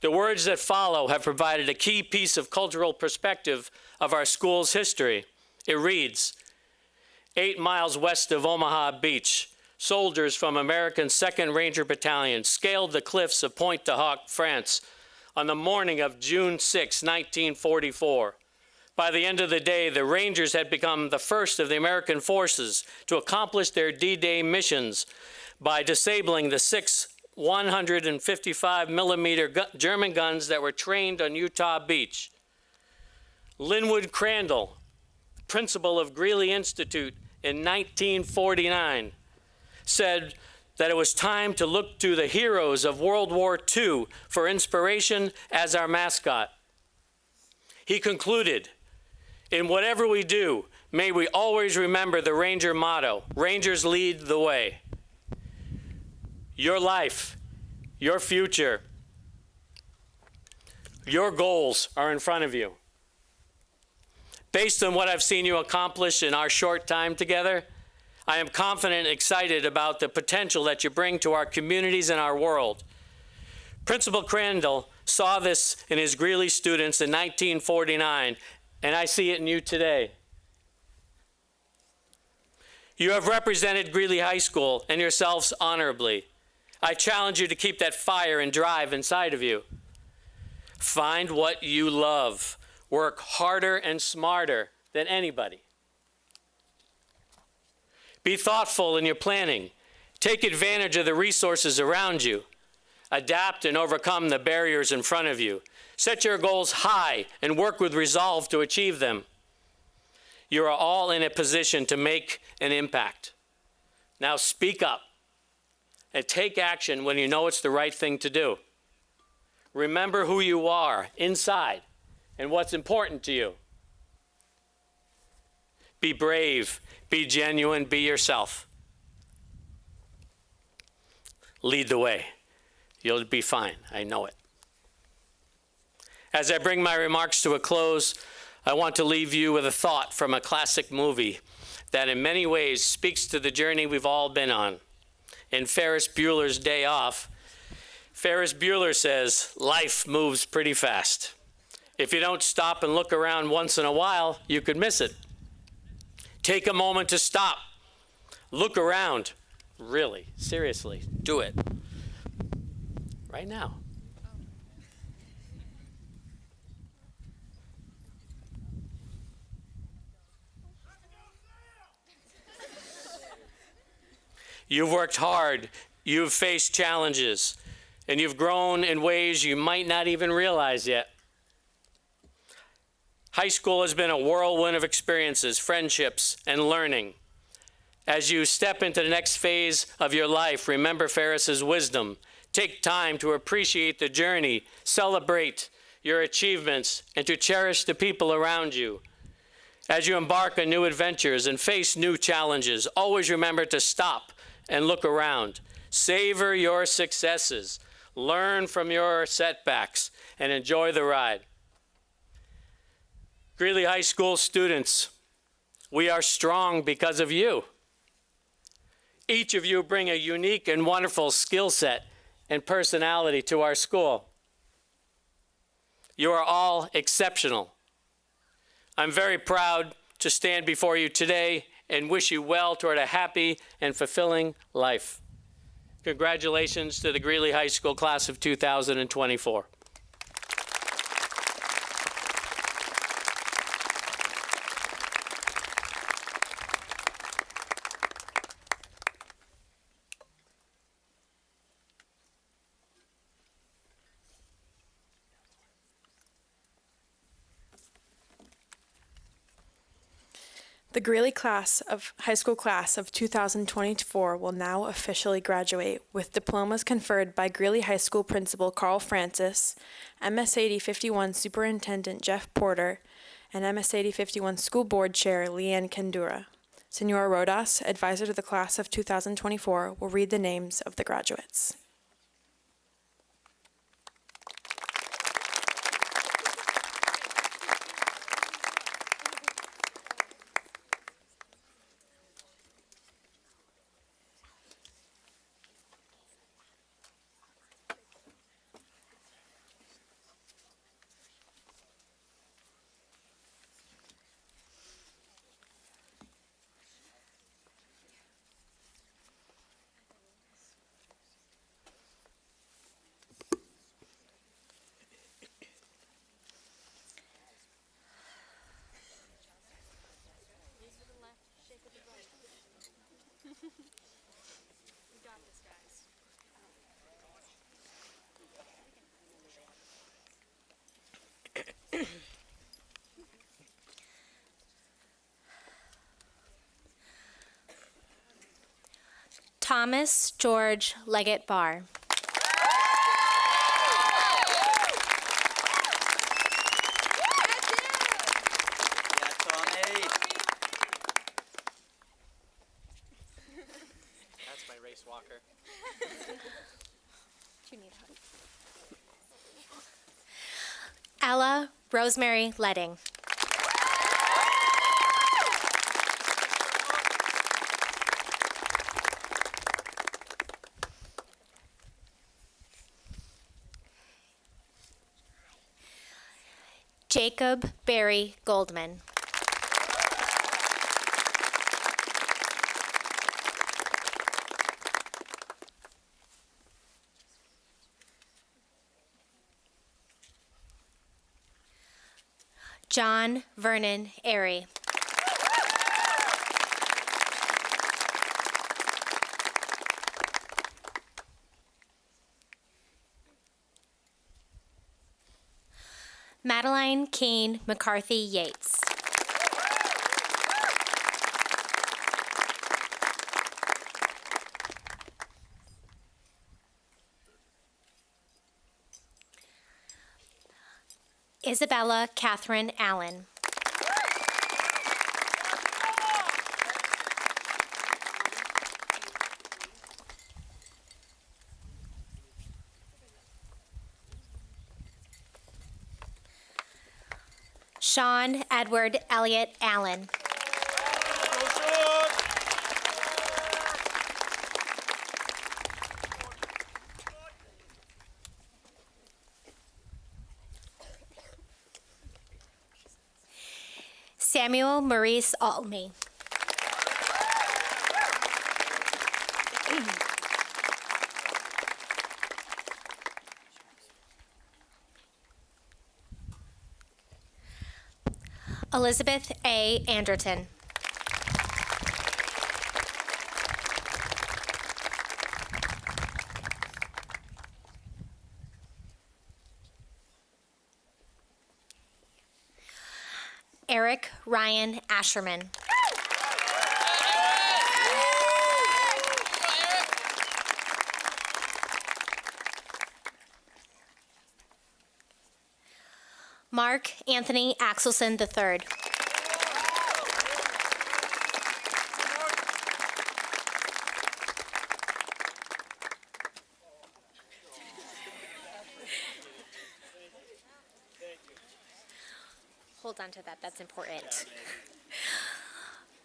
The words that follow have provided a key piece of cultural perspective of our school's history. It reads, 8 miles west of Omaha Beach, soldiers from American 2nd Ranger Battalion scaled the cliffs of Pointe du Hoc, France, on the morning of June 6, 1944. By the end of the day, the Rangers had become the first of the American forces to accomplish their D-Day missions by disabling the 6 155-millimeter German guns that were trained on Utah Beach. Linwood Crandall, principal of Greely Institute in 1949, said that it was time to look to the heroes of World War II for inspiration as our mascot. He concluded, in whatever we do, may we always remember the Ranger motto, Rangers lead the way. Your life, your future, your goals are in front of you. Based on what I've seen you accomplish in our short time together, I am confident and excited about the potential that you bring to our communities and our world. Principal Crandall saw this in his Greely students in 1949, and I see it in you today. You have represented Greely High School and yourselves honorably. I challenge you to keep that fire and drive inside of you. Find what you love. Work harder and smarter than anybody. Be thoughtful in your planning. Take advantage of the resources around you. Adapt and overcome the barriers in front of you. Set your goals high and work with resolve to achieve them. You are all in a position to make an impact. Now speak up and take action when you know it's the right thing to do. Remember who you are inside and what's important to you. Be brave, be genuine, be yourself. Lead the way. You'll be fine, I know it. As I bring my remarks to a close, I want to leave you with a thought from a classic movie that in many ways speaks to the journey we've all been on. In Ferris Bueller's Day Off, Ferris Bueller says, life moves pretty fast. If you don't stop and look around once in a while, you could miss it. Take a moment to stop. Look around. Really, seriously, do it. Right now. You've worked hard, you've faced challenges, and you've grown in ways you might not even realize yet. High school has been a whirlwind of experiences, friendships, and learning. As you step into the next phase of your life, remember Ferris's wisdom. Take time to appreciate the journey, celebrate your achievements, and to cherish the people around you. As you embark on new adventures and face new challenges, always remember to stop and look around. Savor your successes, learn from your setbacks, and enjoy the ride. Greely High School students, we are strong because of you. Each of you bring a unique and wonderful skill set and personality to our school. You are all exceptional. I'm very proud to stand before you today and wish you well toward a happy and fulfilling life. Congratulations to the Greely High School class of 2024. The Greely high school class of 2024 will now officially graduate with diplomas conferred by Greely High School Principal Carl Francis, MSAD 51 Superintendent Jeff Porter, and MSAD 51 School Board Chair Leanne Kendura. Senora Rodas, advisor to the class of 2024, will read the names of the graduates. Thomas George Leggett Barr. That's my race walker. Ella Rosemary Ledding. Jacob Barry Goldman. John Vernon Airy. Madeline Keene McCarthy Yates. Isabella Catherine Allen. Sean Edward Elliott Allen. Samuel Maurice Altmy. Elizabeth A. Anderton. Eric Ryan Asherman. Mark Anthony Axelson III. Hold on to that, that's important.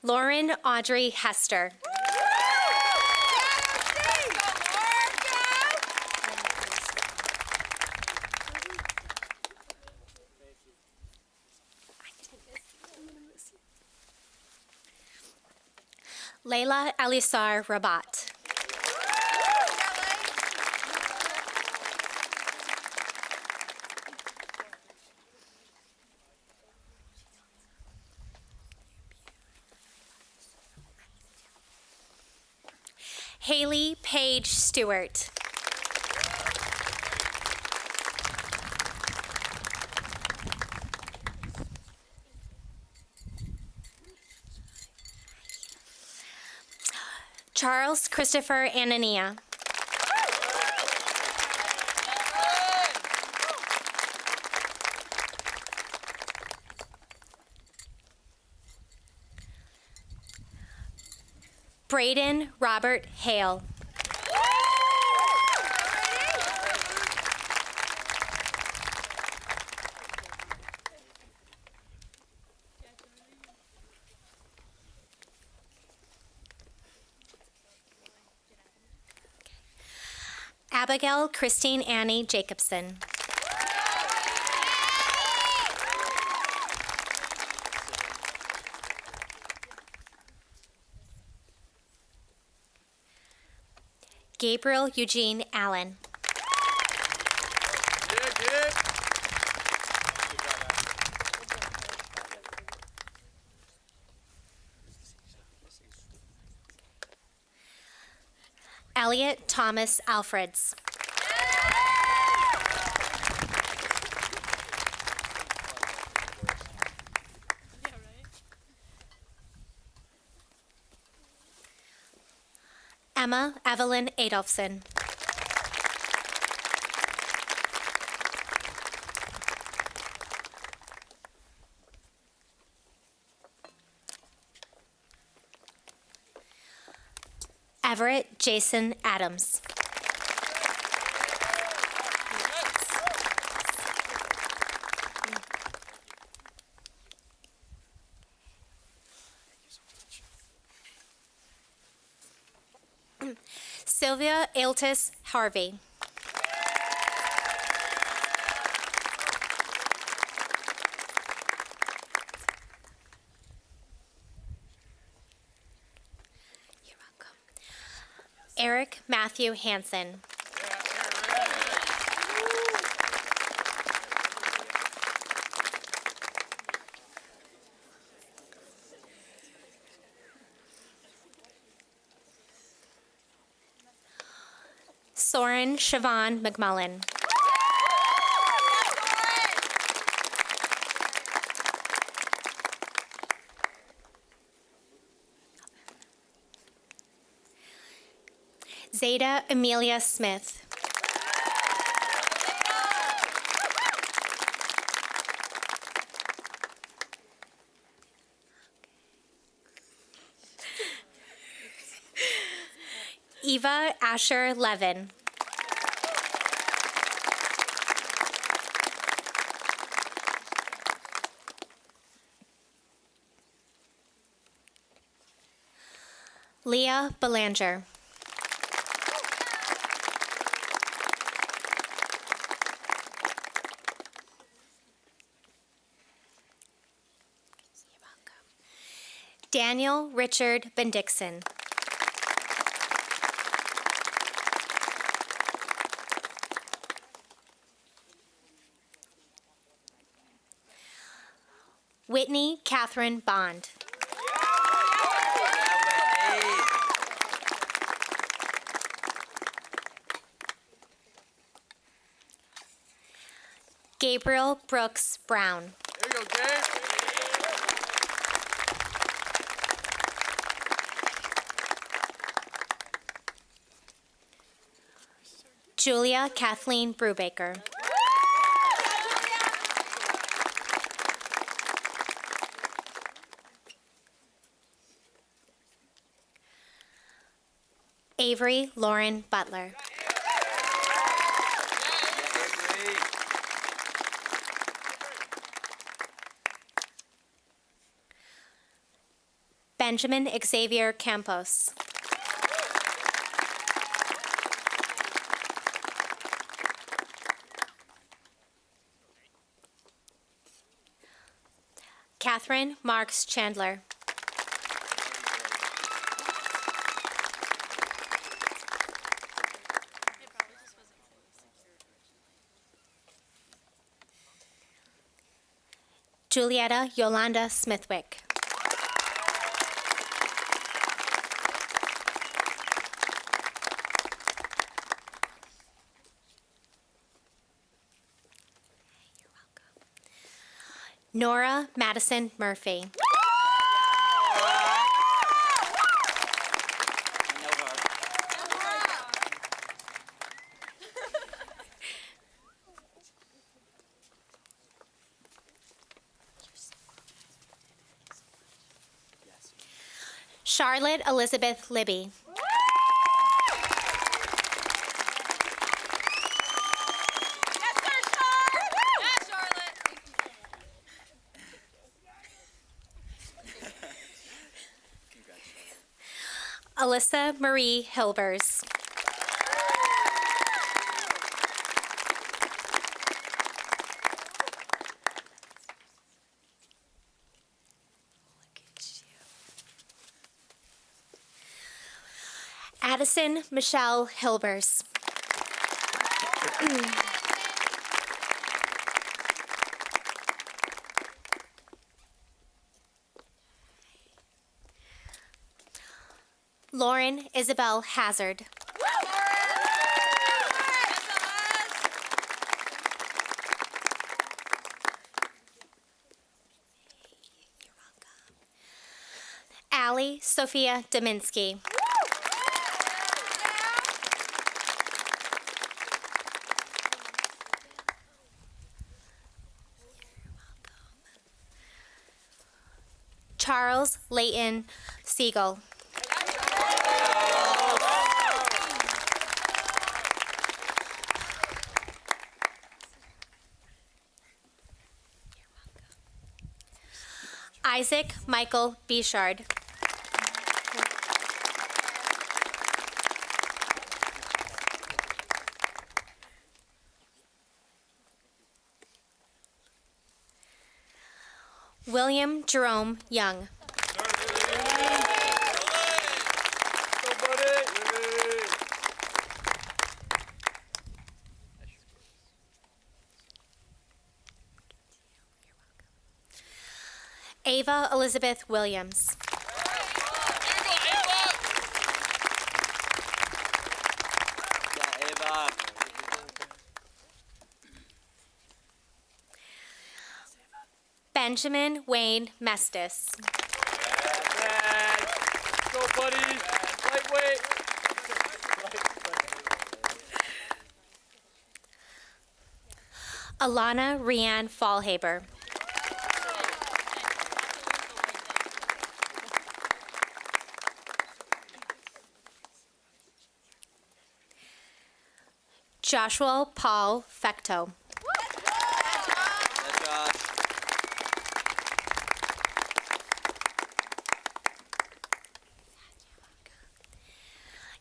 Lauren Audrey Hester. Layla Alisar Rabat. Haley Paige Stewart. Charles Christopher Anania. Braden Robert Hale. Abigail Christine Annie Jacobson. Gabriel Eugene Allen. Elliot Thomas Alfreds. Emma Evelyn Adolfson. Everett Jason Adams. Sylvia Iltis Harvey. Eric Matthew Hansen. Soren Siobhan McMullen. Zeta Amelia Smith. Eva Asher Levin. Leah Belanger. Daniel Richard Bendixson. Whitney Catherine Bond. Gabriel Brooks Brown. There you go, Gabe. Julia Kathleen Brubaker. Avery Lauren Butler. Benjamin Xavier Campos. Catherine Marks Chandler. Julietta Yolanda Smithwick. Nora Madison Murphy. Charlotte Elizabeth Libby. Alyssa Marie Hilbers. Addison Michelle Hilbers. Lauren Isabel Hazard. Allie Sophia Dominski. Charles Layton Siegel. Isaac Michael Bichard. William Jerome Young. Ava Elizabeth Williams. Benjamin Wayne Mestis. Go, buddy. Lightweight. Alana Rianne Fallhaber. Joshua Paul Fecto.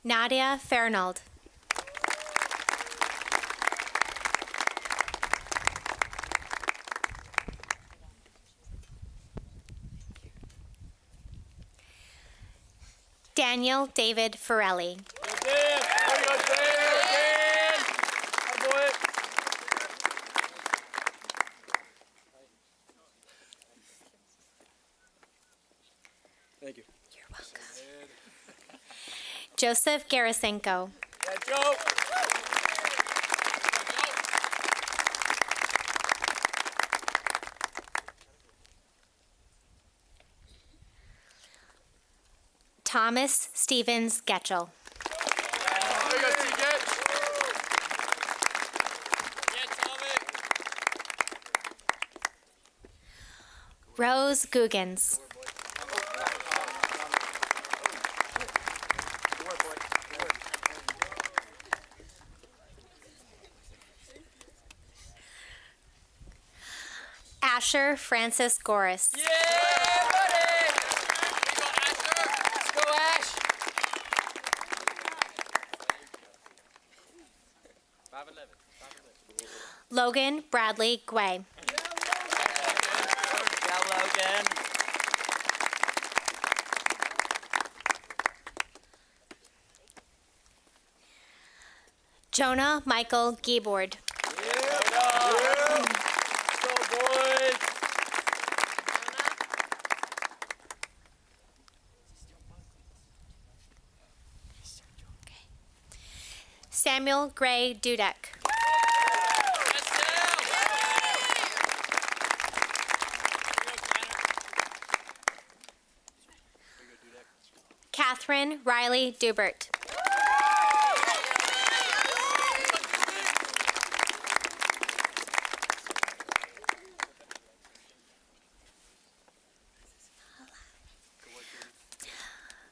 Nadia Fernald. Daniel David Ferrelli. Thank you. You're welcome. Joseph Garasenko. Yeah, Joe. Thomas Stevens Getchell. Rose Guggens. Asher Francis Goris. Yeah, buddy! Let's go, Ash! 5'11". Logan Bradley Guay. Yeah, Logan. Jonah Michael Giebord. Samuel Gray Dudek. Catherine Riley Dubert.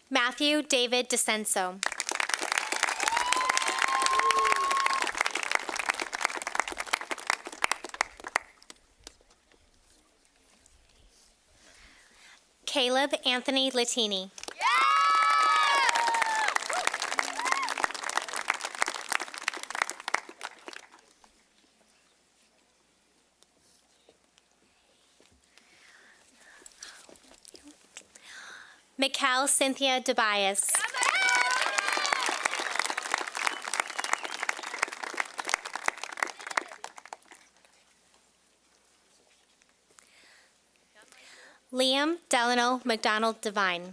Matthew David DeCenso. Caleb Anthony Latini. Mikal Cynthia DeBias. Liam Delano McDonald Devine.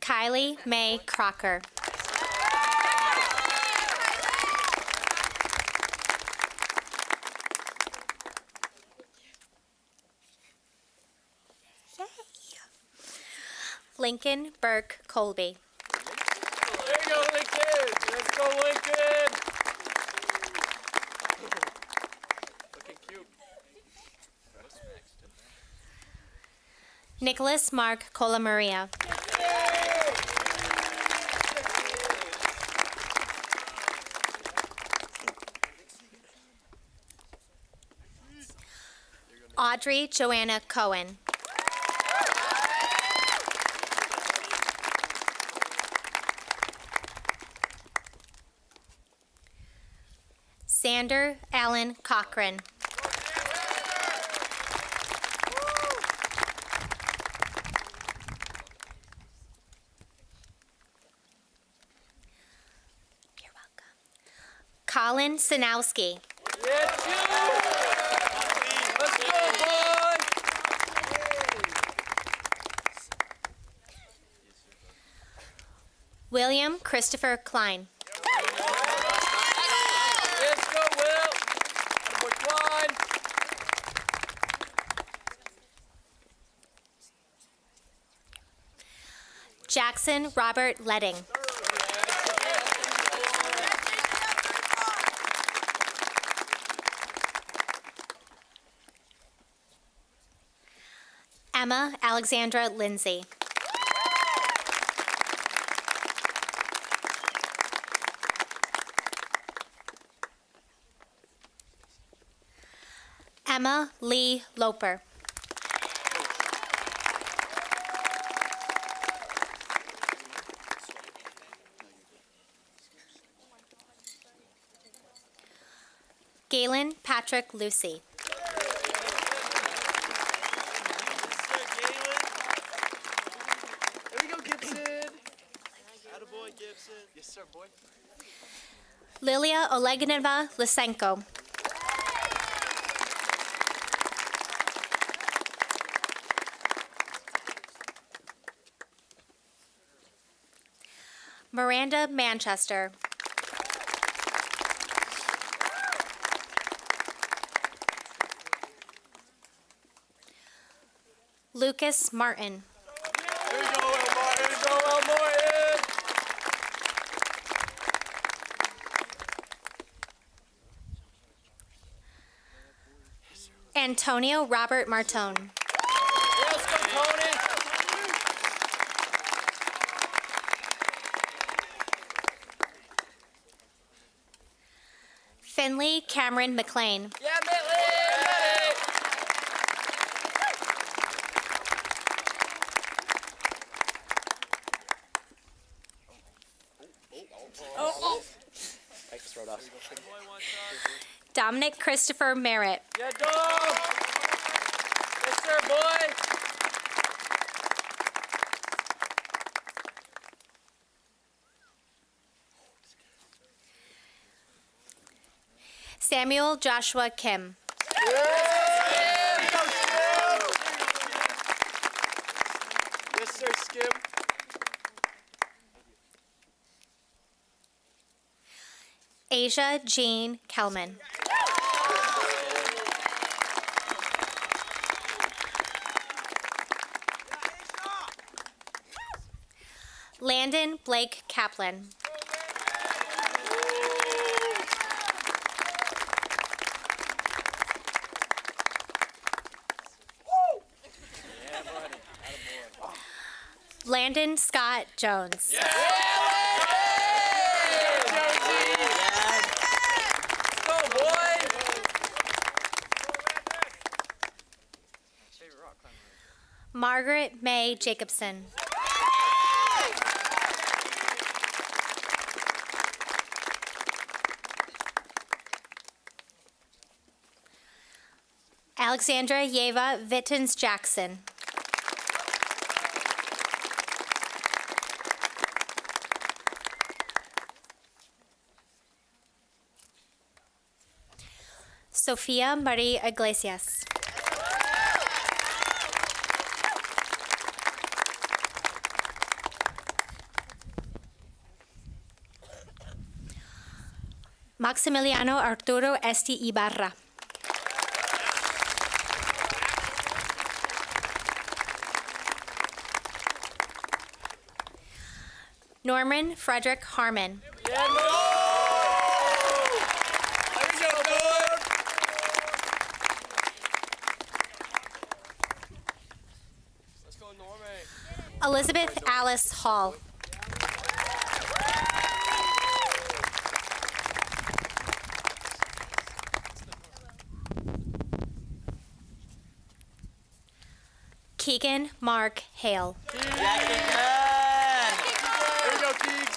Kylie May Crocker. Lincoln Burke Colby. There you go, Lincoln. Let's go, Lincoln. Looking cute. Nicholas Mark Colamaria. Audrey Joanna Cohen. Sander Allen Cochran. Colin Sinowski. Let's go, boy! William Christopher Klein. Let's go, Will! Attaboy, Klein! Jackson Robert Ledding. Emma Alexandra Lindsay. Emma Lee Loper. Galen Patrick Lucy. There we go, Gibson. Attaboy, Gibson. Yes, sir, boy. Lilia Olegneva Lysenko. Miranda Manchester. Lucas Martin. There we go, El Martin. There we go, El Martin. Antonio Robert Martone. Let's go, Tony! Finley Cameron McLean. Yeah, Millie! Dominic Christopher Merritt. Yeah, dog! Yes, sir, boy! Samuel Joshua Kim. Yes, sir, Skim. Asia Jean Kelman. Landon Blake Kaplan. Landon Scott Jones. Margaret May Jacobson. Alexandra Yeva Vittens Jackson. Sofia Marie Iglesias. Maximiliano Arturo Esti Ibarra. Norman Frederick Harmon. Elizabeth Alice Hall. Keegan Mark Hale. There we go, Keegs.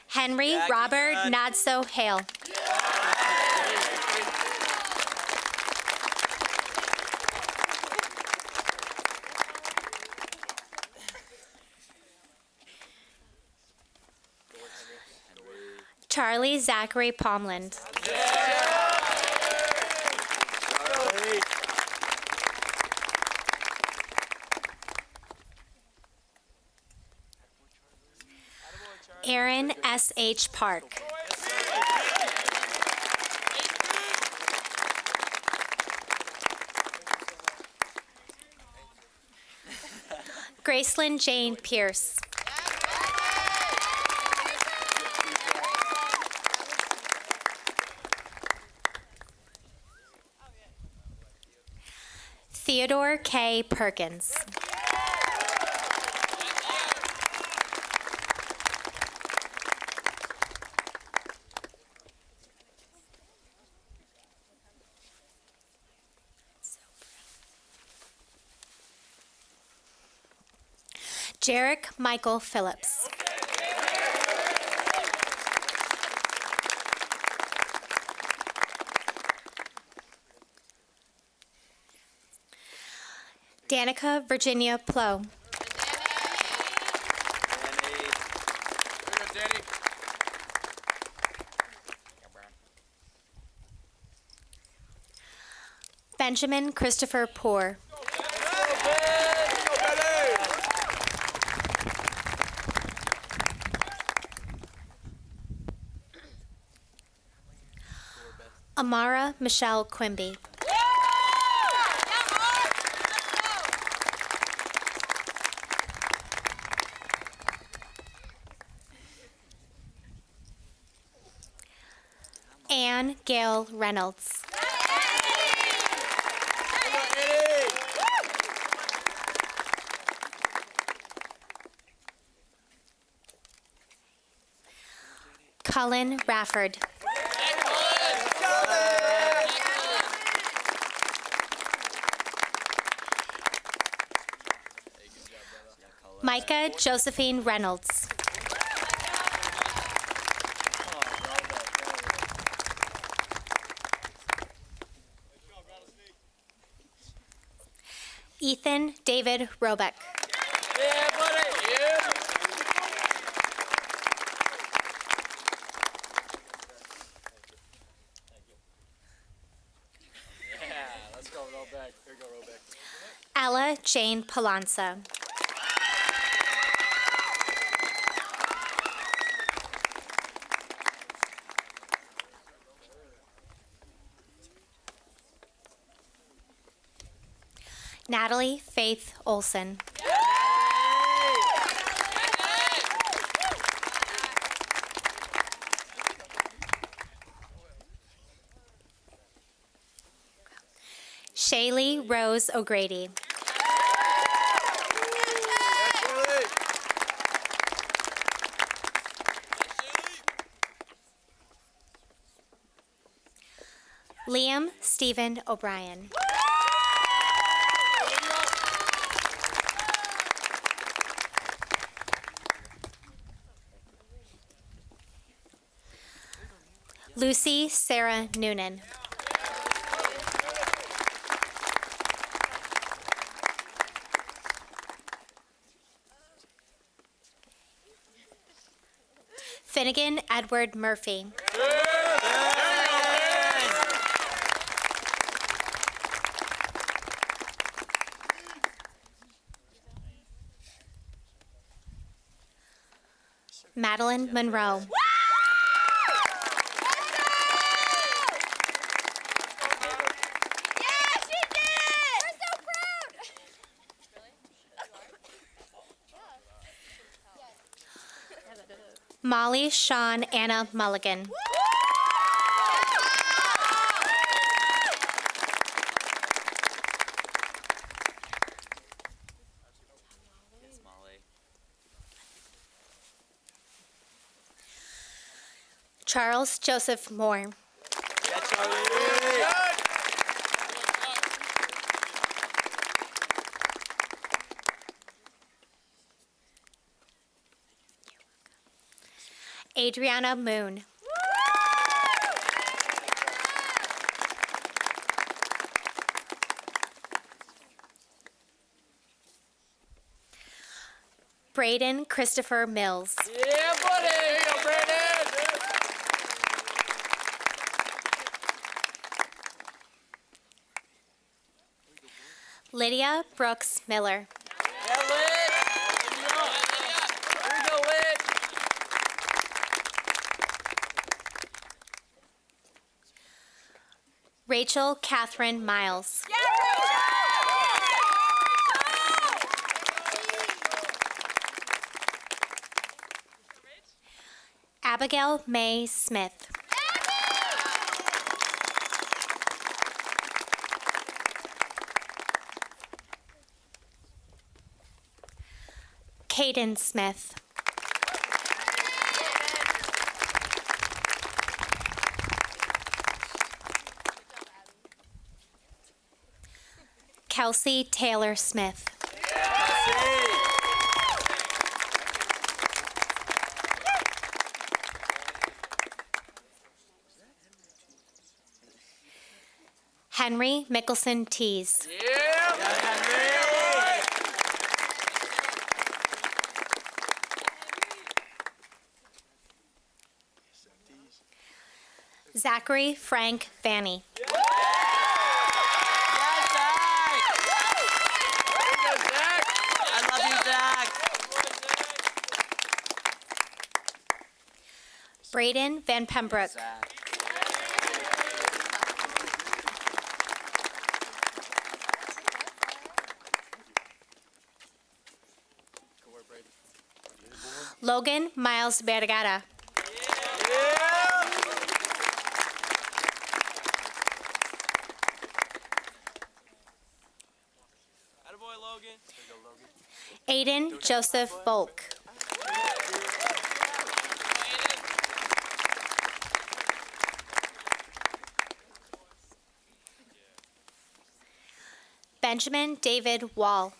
Henry Robert Nadso Hale. Charlie Zachary Pomland. Aaron S.H. Park. Gracelyn Jane Pierce. Theodore K. Perkins. Jarek Michael Phillips. Danica Virginia Plow. Benjamin Christopher Poor. Amara Michelle Quimby. Anne Gail Reynolds. Cullen Rafford. Micah Josephine Reynolds. Ethan David Robeck. Yeah, buddy. Yeah. Let's go, Robeck. Here we go, Robeck. Ella Jane Palanza. Natalie Faith Olson. Shaylee Rose O'Grady. Liam Stephen O'Brien. Lucy Sarah Noonan. Finnegan Edward Murphy. Madeline Monroe. Molly Sean Anna Mulligan. Charles Joseph Moore. Adriana Moon. Braden Christopher Mills. Yeah, buddy. Here you go, Braden. Lydia Brooks Miller. Rachel Catherine Miles. Abigail May Smith. Caden Smith. Kelsey Taylor Smith. Henry Mickelson Tees. Zachary Frank Vanny. Braden Van Pembroke. Logan Miles Vergara. Aiden Joseph Volk. Benjamin David Wall.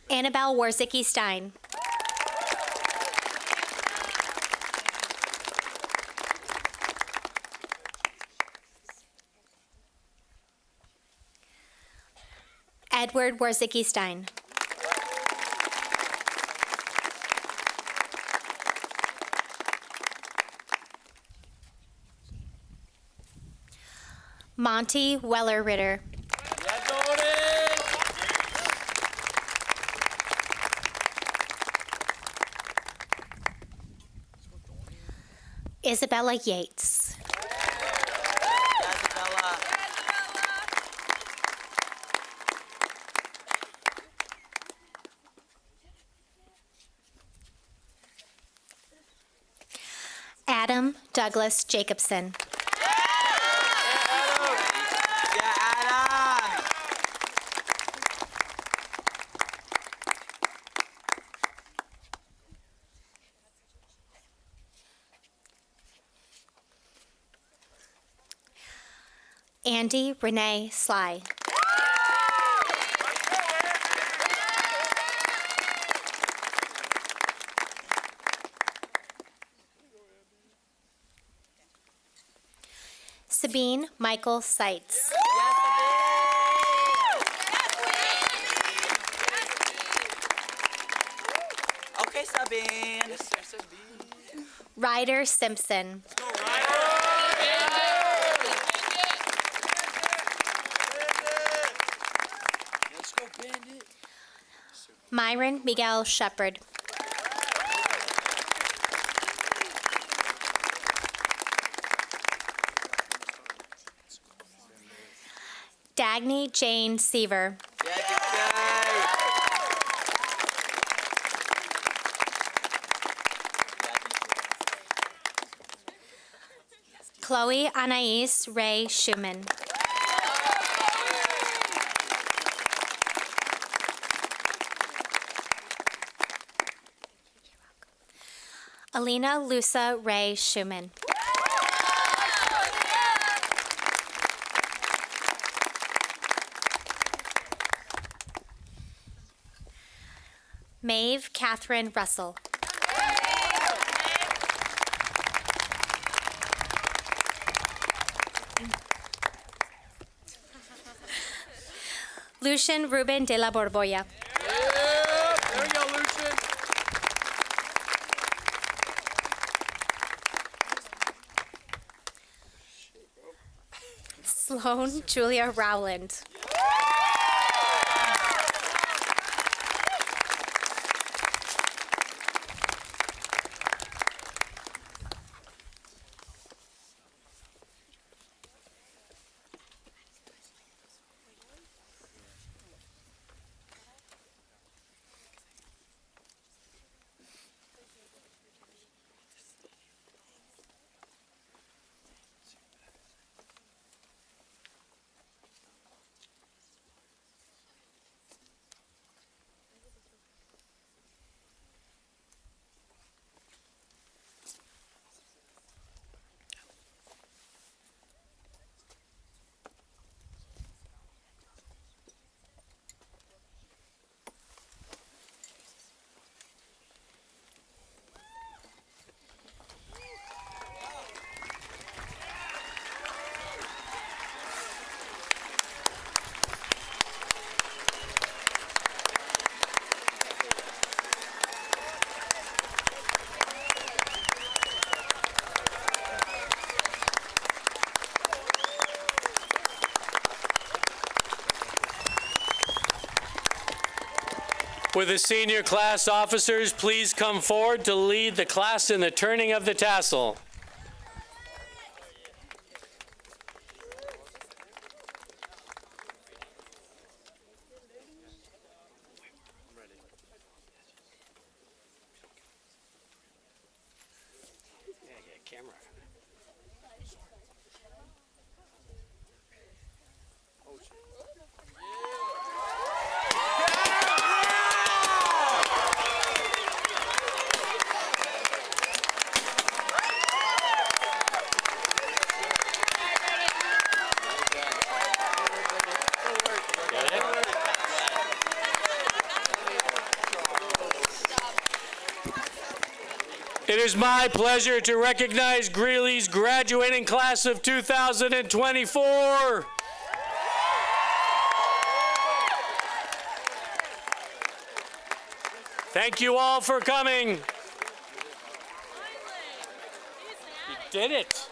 Annabelle Warzicki Stein. Edward Warzicki Stein. Monty Weller Ritter. Isabella Yates. Adam Douglas Jacobson. Andy Renee Sly. Sabine Michael Seitz. Okay, Sabine. Yes, sir, Sabine. Ryder Simpson. Myron Miguel Shepard. Dagny Jane Seaver. Chloe Anais Ray Schumann. Alina Lusa Ray Schumann. Maeve Catherine Russell. Lucian Ruben de la Borbolla. There we go, Lucian. Sloan Julia Rowland. Will the senior class officers please come forward to lead the class in the turning of the tassel? It is my pleasure to recognize Greely's graduating class of 2024. Thank you all for coming. You did it.